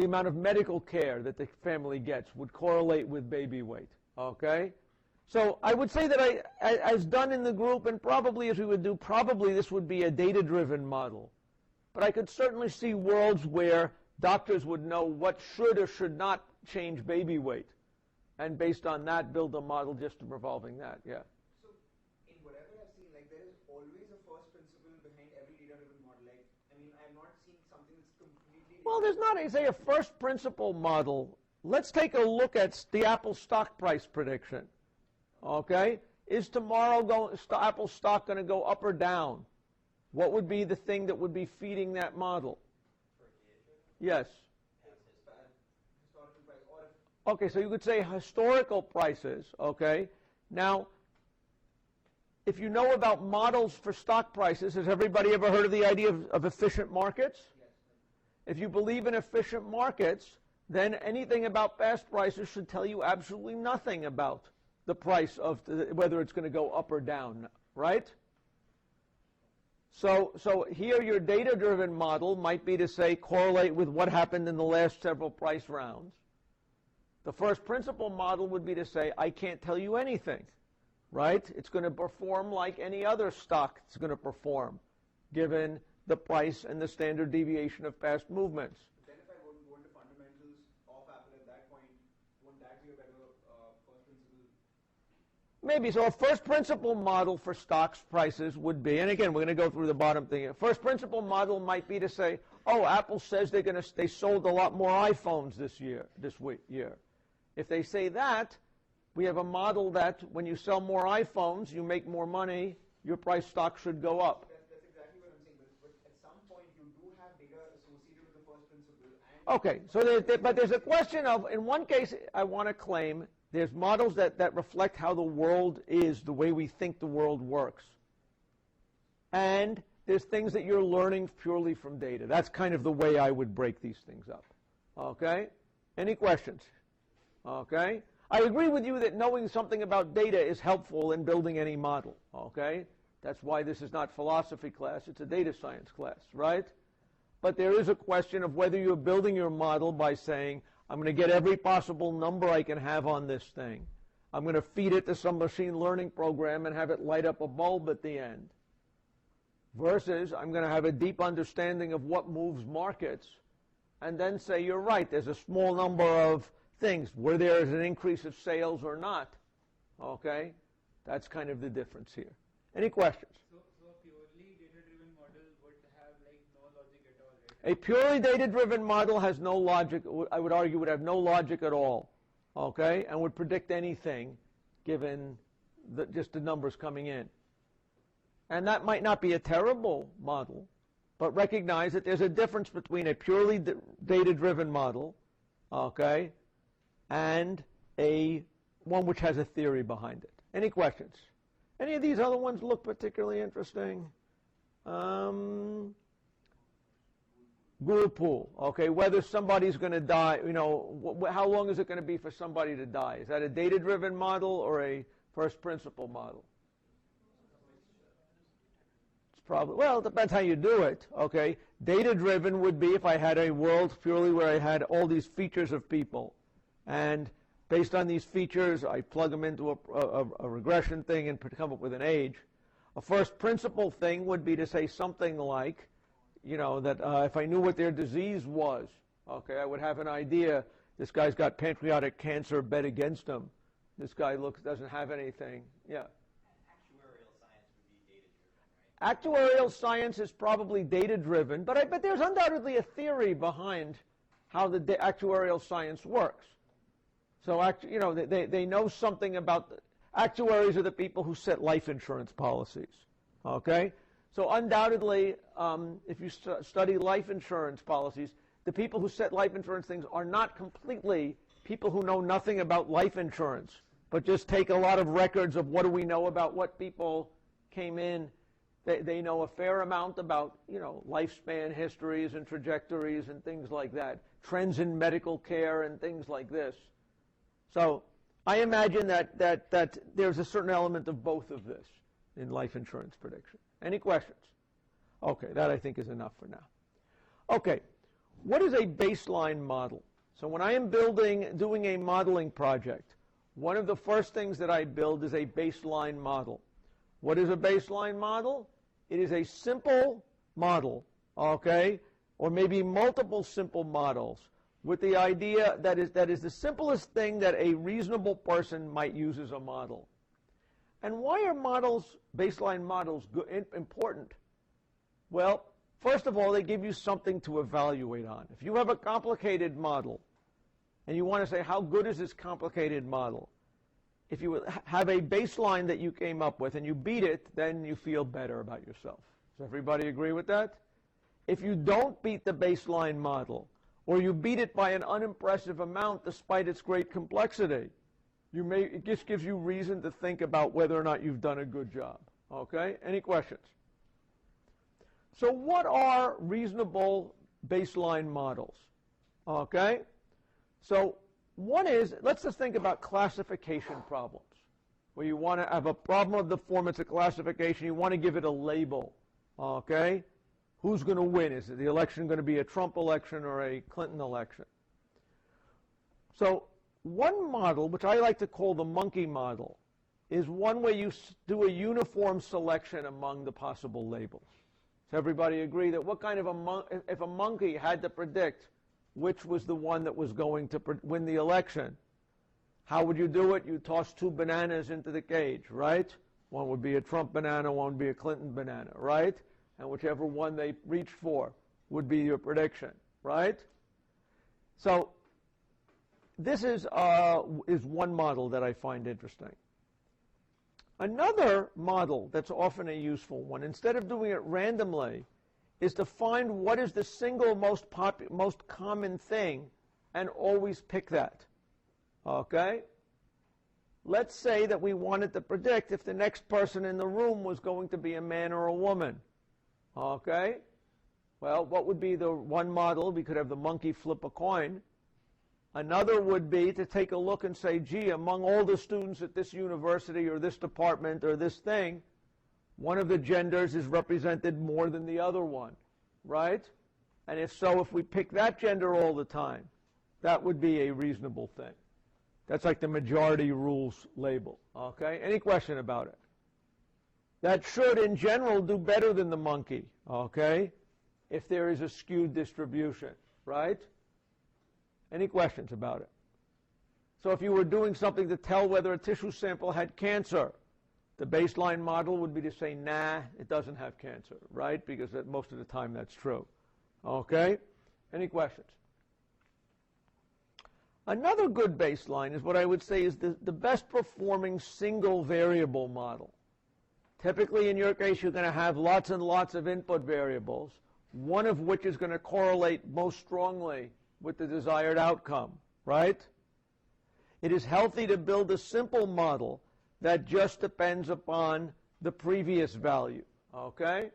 A: amount of medical care that the family gets would correlate with baby weight. Okay. So I would say that as done in the group, and probably as we would do, probably this would be a data-driven model. But I could certainly see worlds where doctors would know what should or should not change baby weight, and based on that, build a model just revolving that. Yeah.
D: So in whatever I've seen, like there is always a first principle behind every data-driven model. Like, I mean, I've not seen something that's completely.
A: Well, there's not a first principle model. Let's take a look at the Apple stock price prediction. Okay, is tomorrow Apple stock going to go up or down? What would be the thing that would be feeding that model? Yes. Okay, so you could say historical prices. Okay, now if you know about models for stock prices, has everybody ever heard of the idea of efficient markets?
D: Yes.
A: If you believe in efficient markets, then anything about past prices should tell you absolutely nothing about the price of whether it's going to go up or down, right? So here your data-driven model might be to say correlate with what happened in the last several price rounds. The first principle model would be to say I can't tell you anything, right? It's going to perform like any other stock it's going to perform, given the price and the standard deviation of past movements.
D: Then if I go into fundamentals of Apple at that point, wouldn't that be a better first principle?
A: Maybe. So a first principle model for stocks prices would be, and again, we're going to go through the bottom thing. A first principle model might be to say, oh, Apple says they sold a lot more iPhones this year. If they say that, we have a model that when you sell more iPhones, you make more money, your price stock should go up.
D: That's exactly what I'm saying. But at some point, you do have data associated with the first principle.
A: Okay, so but there's a question of, in one case, I want to claim there's models that reflect how the world is, the way we think the world works. And there's things that you're learning purely from data. That's kind of the way I would break these things up. Okay? Any questions? Okay? I agree with you that knowing something about data is helpful in building any model. Okay? That's why this is not philosophy class, it's a data science class, right? But there is a question of whether you're building your model by saying, I'm going to get every possible number I can have on this thing. I'm going to feed it to some machine learning program and have it light up a bulb at the end. Versus, I'm going to have a deep understanding of what moves markets and then say, you're right, there's a small number of things where there is an increase of sales or not. Okay? That's kind of the difference here. Any questions?
B: So a purely data-driven model would have like no logic at all, right?
A: A purely data-driven model has no logic, I would argue would have no logic at all, okay, and would predict anything given just the numbers coming in. And that might not be a terrible model, but recognize that there's a difference between a purely data-driven model, okay, and one which has a theory behind it. Any questions? Any of these other ones look particularly interesting? Guru pool, okay, whether somebody's going to die, how long is it going to be for somebody to die? Is that a data-driven model or a first principle model? It's probably, well, it depends how you do it, okay. Data-driven would be if I had a world purely where I had all these features of people, and based on these features, I plug them into a regression thing and come up with an age. A first principle thing would be to say something like, that if I knew what their disease was, okay, I would have an idea. This guy's got pancreatic cancer, bet against him. This guy doesn't have anything. Yeah.
C: Actuarial science would be data-driven, right?
A: Actuarial science is probably data-driven, but I bet there's undoubtedly a theory behind how the actuarial science works. So, they know something about actuaries are the people who set life insurance policies. Okay? So undoubtedly, if you study life insurance policies, the people who set life insurance things are not completely people who know nothing about life insurance, but just take a lot of records of what do we know about what people came in. They know a fair amount about, lifespan histories and trajectories and things like that, trends in medical care and things like this. So I imagine that there's a certain element of both of this in life insurance prediction. Any questions? Okay, that I think is enough for now. Okay, what is a baseline model? So when I am doing a modeling project, one of the first things that I build is a baseline model. What is a baseline model? It is a simple model, okay, or maybe multiple simple models with the idea that is the simplest thing that a reasonable person might use as a model. And why are baseline models important? Well, first of all, they give you something to evaluate on. If you have a complicated model, and you want to say, how good is this complicated model? If you have a baseline that you came up with and you beat it, then you feel better about yourself. Does everybody agree with that? If you don't beat the baseline model, or you beat it by an unimpressive amount despite its great complexity, it just gives you reason to think about whether or not you've done a good job. Okay? Any questions? So what are reasonable baseline models? Okay? So one is, let's just think about classification problems, where you want to have a problem of the form, it's a classification, you want to give it a label. Okay? Who's going to win? Is the election going to be a Trump election or a Clinton election? So one model, which I like to call the monkey model, is one where you do a uniform selection among the possible labels. Does everybody agree that what kind of if a monkey had to predict which was the one that was going to win the election, how would you do it? You toss two bananas into the cage, right? One would be a Trump banana, one would be a Clinton banana, right? And whichever one they reached for would be your prediction, right? So this is one model that I find interesting. Another model that's often a useful one, instead of doing it randomly, is to find what is the single most common thing and always pick that. Okay? Let's say that we wanted to predict if the next person in the room was going to be a man or a woman. Okay? Well, what would be the one model? We could have the monkey flip a coin. Another would be to take a look and say, gee, among all the students at this university or this department or this thing, one of the genders is represented more than the other one, right? And if so, if we pick that gender all the time, that would be a reasonable thing. That's like the majority rules label, okay? Any question about it? That should, in general, do better than the monkey, okay? If there is a skewed distribution, right? Any questions about it? So if you were doing something to tell whether a tissue sample had cancer, the baseline model would be to say, nah, it doesn't have cancer, right? Because most of the time that's true. Okay? Any questions? Another good baseline is what I would say is the best performing single variable model. Typically, in your case, you're going to have lots and lots of input variables, one of which is going to correlate most strongly with the desired outcome, right? It is healthy to build a simple model that just depends upon the previous value, okay?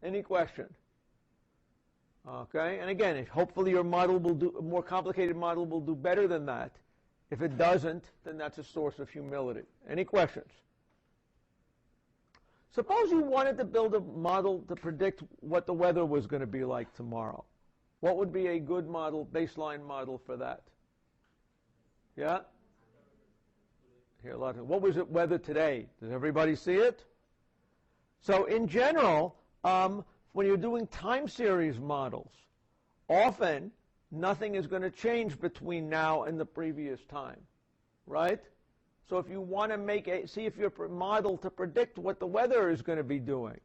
A: Any question? Okay, and again, hopefully your model will do, a more complicated model will do better than that. If it doesn't, then that's a source of humility. Any questions? Suppose you wanted to build a model to predict what the weather was going to be like tomorrow. What would be a good model, baseline model for that? Yeah? Here, a lot of, what was it weather today? Does everybody see it? So in general, when you're doing time series models, often nothing is going to change between now and the previous time, right? So if you want to see if your model to predict what the weather is going to be doing,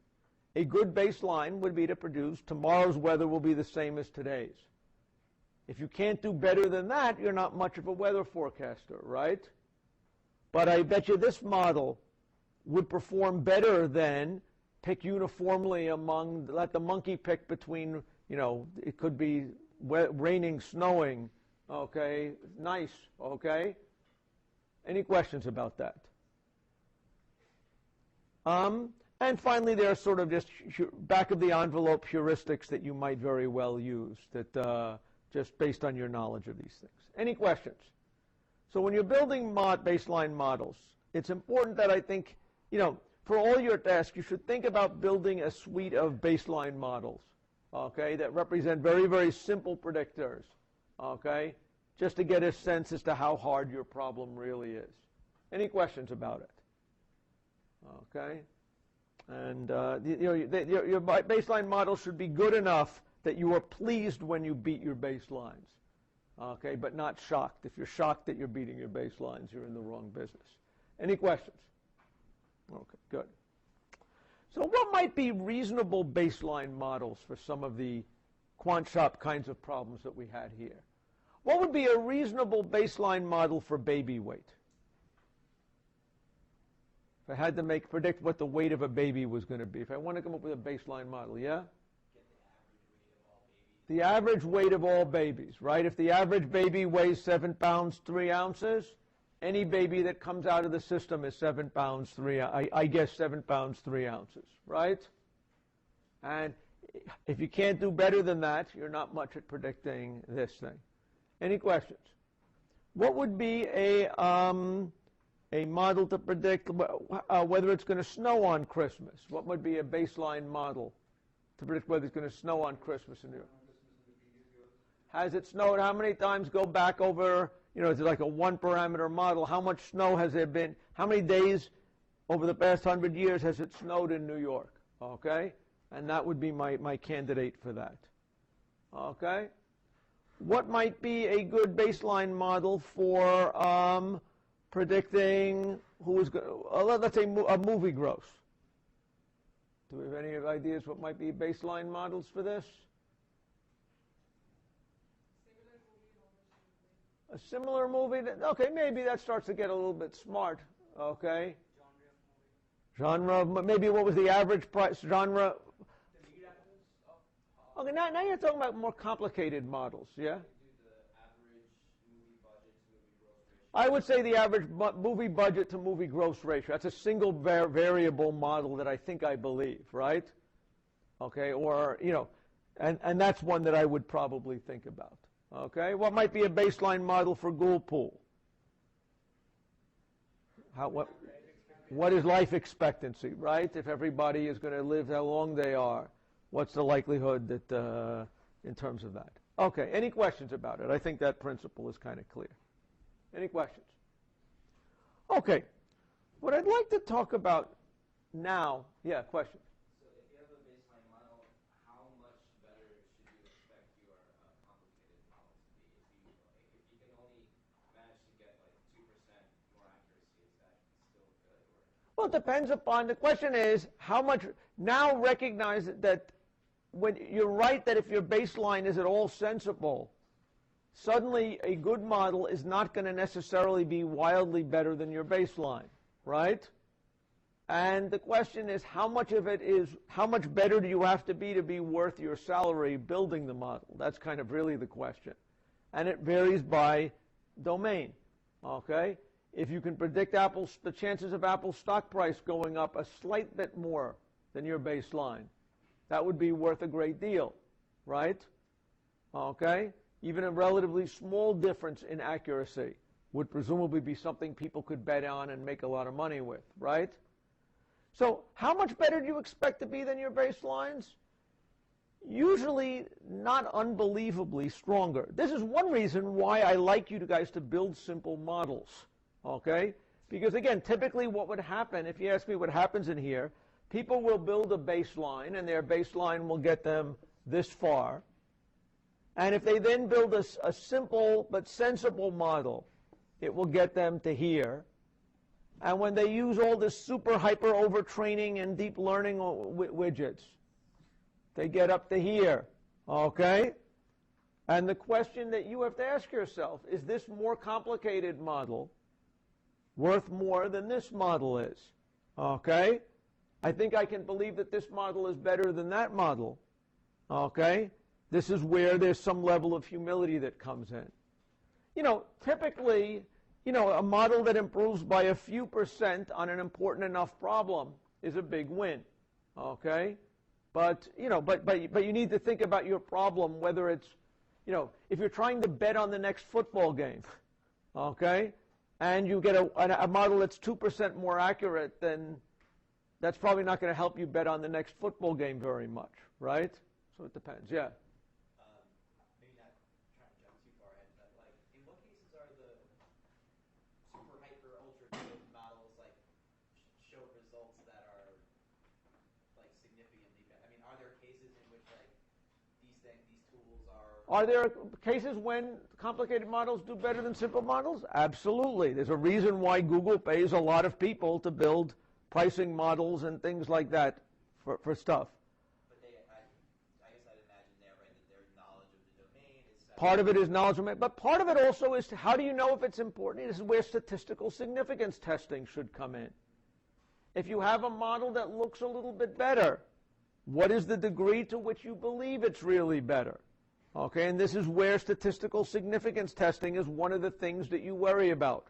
A: a good baseline would be to produce tomorrow's weather will be the same as today's. If you can't do better than that, you're not much of a weather forecaster, right? But I bet you this model would perform better than pick uniformly among, let the monkey pick between, you know, it could be raining, snowing, okay, nice, okay? Any questions about that? And finally, there are sort of just back of the envelope heuristics that you might very well use, that just based on your knowledge of these things. Any questions? So when you're building baseline models, it's important that I think, you know, for all your tasks, you should think about building a suite of baseline models, okay, that represent very, very simple predictors, okay, just to get a sense as to how hard your problem really is. Any questions about it? Okay, and your baseline model should be good enough that you are pleased when you beat your baselines, okay, but not shocked. If you're shocked that you're beating your baselines, you're in the wrong business. Any questions? Okay, good. So what might be reasonable baseline models for some of the quant shop kinds of problems that we had here? What would be a reasonable baseline model for baby weight? If I had to predict what the weight of a baby was going to be, if I want to come up with a baseline model, yeah? The average weight of all babies, right? If the average baby weighs 7 pounds, 3 ounces, any baby that comes out of the system is 7 pounds, 3, I guess 7 pounds, 3 ounces, right? And if you can't do better than that, you're not much at predicting this thing. Any questions? What would be a model to predict whether it's going to snow on Christmas? What would be a baseline model to predict whether it's going to snow on Christmas in New York? Has it snowed? How many times go back over, you know, it's like a one-parameter model. How much snow has there been? How many days over the past 100 years has it snowed in New York? Okay? And that would be my candidate for that. Okay? What might be a good baseline model for predicting who is going to, let's say a movie gross? Do we have any ideas what might be baseline models for this? A similar movie? Okay, maybe that starts to get a little bit smart. Okay. Genre, maybe what was the average price genre? Okay, now you're talking about more complicated models, yeah? I would say the average movie budget to movie gross ratio. That's a single variable model that I believe, right? Okay, or, you know, and that's one that I would probably think about. Okay, what might be a baseline model for ghoul pool? What is life expectancy, right? If everybody is going to live how long they are, what's the likelihood that in terms of that? Okay, any questions about it? I think that principle is kind of clear. Any questions? Okay, what I'd like to talk about now, yeah, question.
E: So if you have a baseline model, how much better should you expect your complicated model to be? If you can only manage to get like 2% more accuracy, is that still good? Or?
A: Well, it depends upon, the question is, how much, now recognize that when you're right that if your baseline is at all sensible, suddenly a good model is not going to necessarily be wildly better than your baseline, right? And the question is, how much of it is, how much better do you have to be worth your salary building the model? That's kind of really the question. And it varies by domain, okay? If you can predict the chances of Apple's stock price going up a slight bit more than your baseline, that would be worth a great deal, right? Okay? Even a relatively small difference in accuracy would presumably be something people could bet on and make a lot of money with, right? So how much better do you expect to be than your baselines? Usually not unbelievably stronger. This is one reason why I like you guys to build simple models, okay? Because again, typically what would happen, if you ask me what happens in here, people will build a baseline and their baseline will get them this far. And if they then build a simple but sensible model, it will get them to here. And when they use all this super hyper overtraining and deep learning widgets, they get up to here, okay? And the question that you have to ask yourself, is this more complicated model worth more than this model is, okay? I think I can believe that this model is better than that model, okay? This is where there's some level of humility that comes in. You know, typically, you know, a model that improves by a few % on an important enough problem is a big win, okay? But, you know, but you need to think about your problem, whether it's, you know, if you're trying to bet on the next football game, okay, and you get a model that's 2% more accurate, then that's probably not going to help you bet on the next football game very much, right? So it depends, yeah.
C: Maybe not trying to jump too far ahead, but like, in what cases are the super hyper ultra good models like show results that are like significantly better? I mean, are there cases in which like these tools are?
A: Are there cases when complicated models do better than simple models? Absolutely. There's a reason why Google pays a lot of people to build pricing models and things like that for stuff.
C: But I guess I'd imagine there, right, that their knowledge of the domain is
A: Part of it is knowledge domain, but part of it also is how do you know if it's important? This is where statistical significance testing should come in. If you have a model that looks a little bit better, what is the degree to which you believe it's really better? Okay, and this is where statistical significance testing is one of the things that you worry about.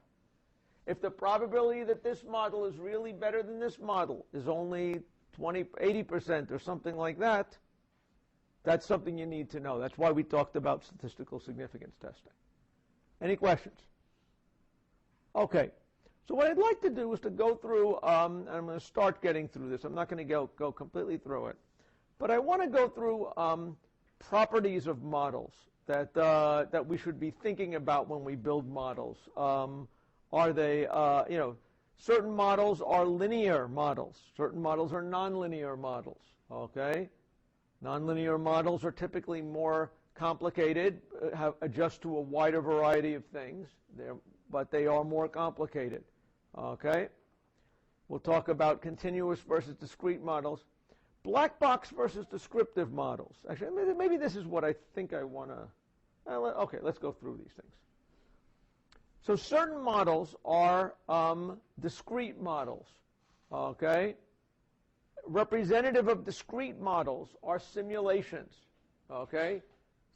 A: If the probability that this model is really better than this model is only 80% or something like that, that's something you need to know. That's why we talked about statistical significance testing. Any questions? Okay, so what I'd like to do is to go through, and I'm going to start getting through this. I'm not going to go completely through it. But I want to go through properties of models that we should be thinking about when we build models. Are they, you know, certain models are linear models. Certain models are nonlinear models, okay? Nonlinear models are typically more complicated, adjust to a wider variety of things, but they are more complicated, okay? We'll talk about continuous versus discrete models. Black box versus descriptive models. Actually, maybe this is what I think I want to, okay, let's go through these things. So certain models are discrete models, okay? Representative of discrete models are simulations, okay?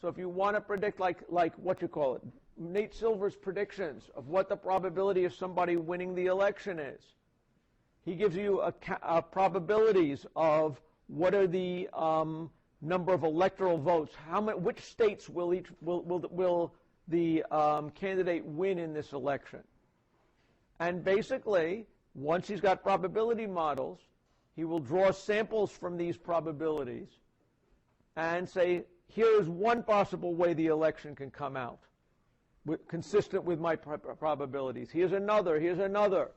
A: So if you want to predict like what you call it, Nate Silver's predictions of what the probability of somebody winning the election is. He gives you probabilities of what are the number of electoral votes. Which states will the candidate win in this election? And basically, once he's got probability models, he will draw samples from these probabilities and say, here is one possible way the election can come out, consistent with my probabilities. Here's another, here's another.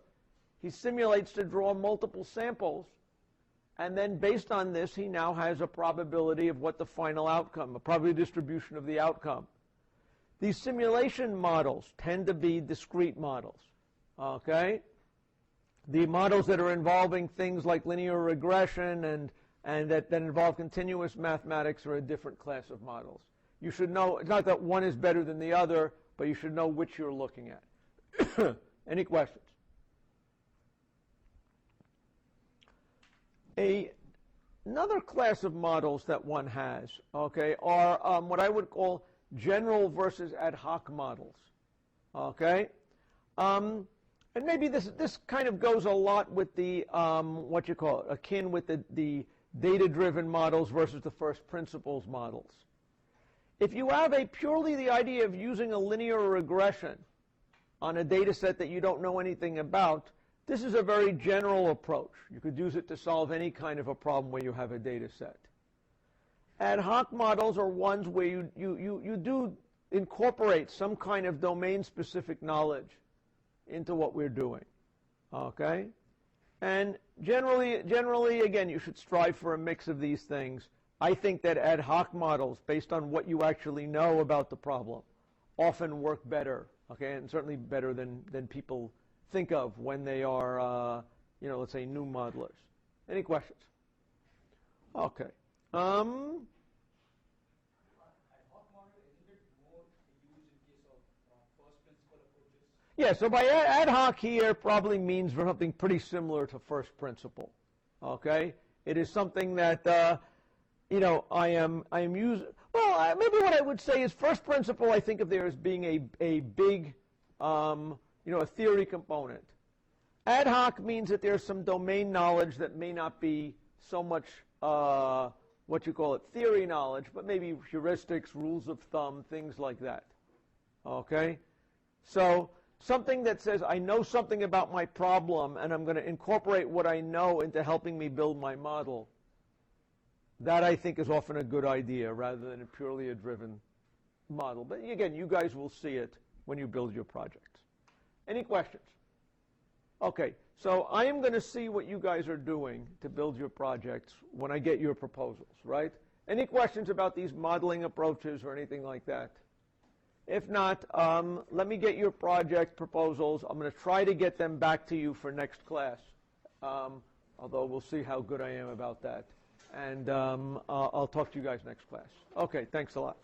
A: He simulates to draw multiple samples, and then based on this, he now has a probability of what the final outcome, a probability distribution of the outcome. These simulation models tend to be discrete models, okay? The models that are involving things like linear regression and that involve continuous mathematics are a different class of models. You should know, it's not that one is better than the other, but you should know which you're looking at. Any questions? Another class of models that one has, okay, are what I would call general versus ad hoc models, okay? And maybe this kind of goes a lot with the, what you call it, akin with the data-driven models versus the first principles models. If you have purely the idea of using a linear regression on a data set that you don't know anything about, this is a very general approach. You could use it to solve any kind of a problem where you have a data set. Ad hoc models are ones where you do incorporate some kind of domain-specific knowledge into what we're doing, okay? And generally, again, you should strive for a mix of these things. I think that ad hoc models, based on what you actually know about the problem, often work better, okay, and certainly better than people think of when they are, let's say, new modelers. Any questions? Okay.
D: Ad hoc model, isn't it more used in case of first principle approaches?
A: Yeah, so by ad hoc here probably means for something pretty similar to first principle. Okay? It is something that, I am using. Well, maybe what I would say is first principle, I think of there as being a big, a theory component. Ad hoc means that there's some domain knowledge that may not be so much theory knowledge, but maybe heuristics, rules of thumb, things like that. Okay? So something that says, I know something about my problem, and I'm going to incorporate what I know into helping me build my model, that I think is often a good idea rather than purely a driven model. But again, you guys will see it when you build your projects. Any questions? Okay, so I am going to see what you guys are doing to build your projects when I get your proposals, right? Any questions about these modeling approaches or anything like that? If not, let me get your project proposals. I'm going to try to get them back to you for next class, although we'll see how good I am about that. And I'll talk to you guys next class. Okay, thanks a lot.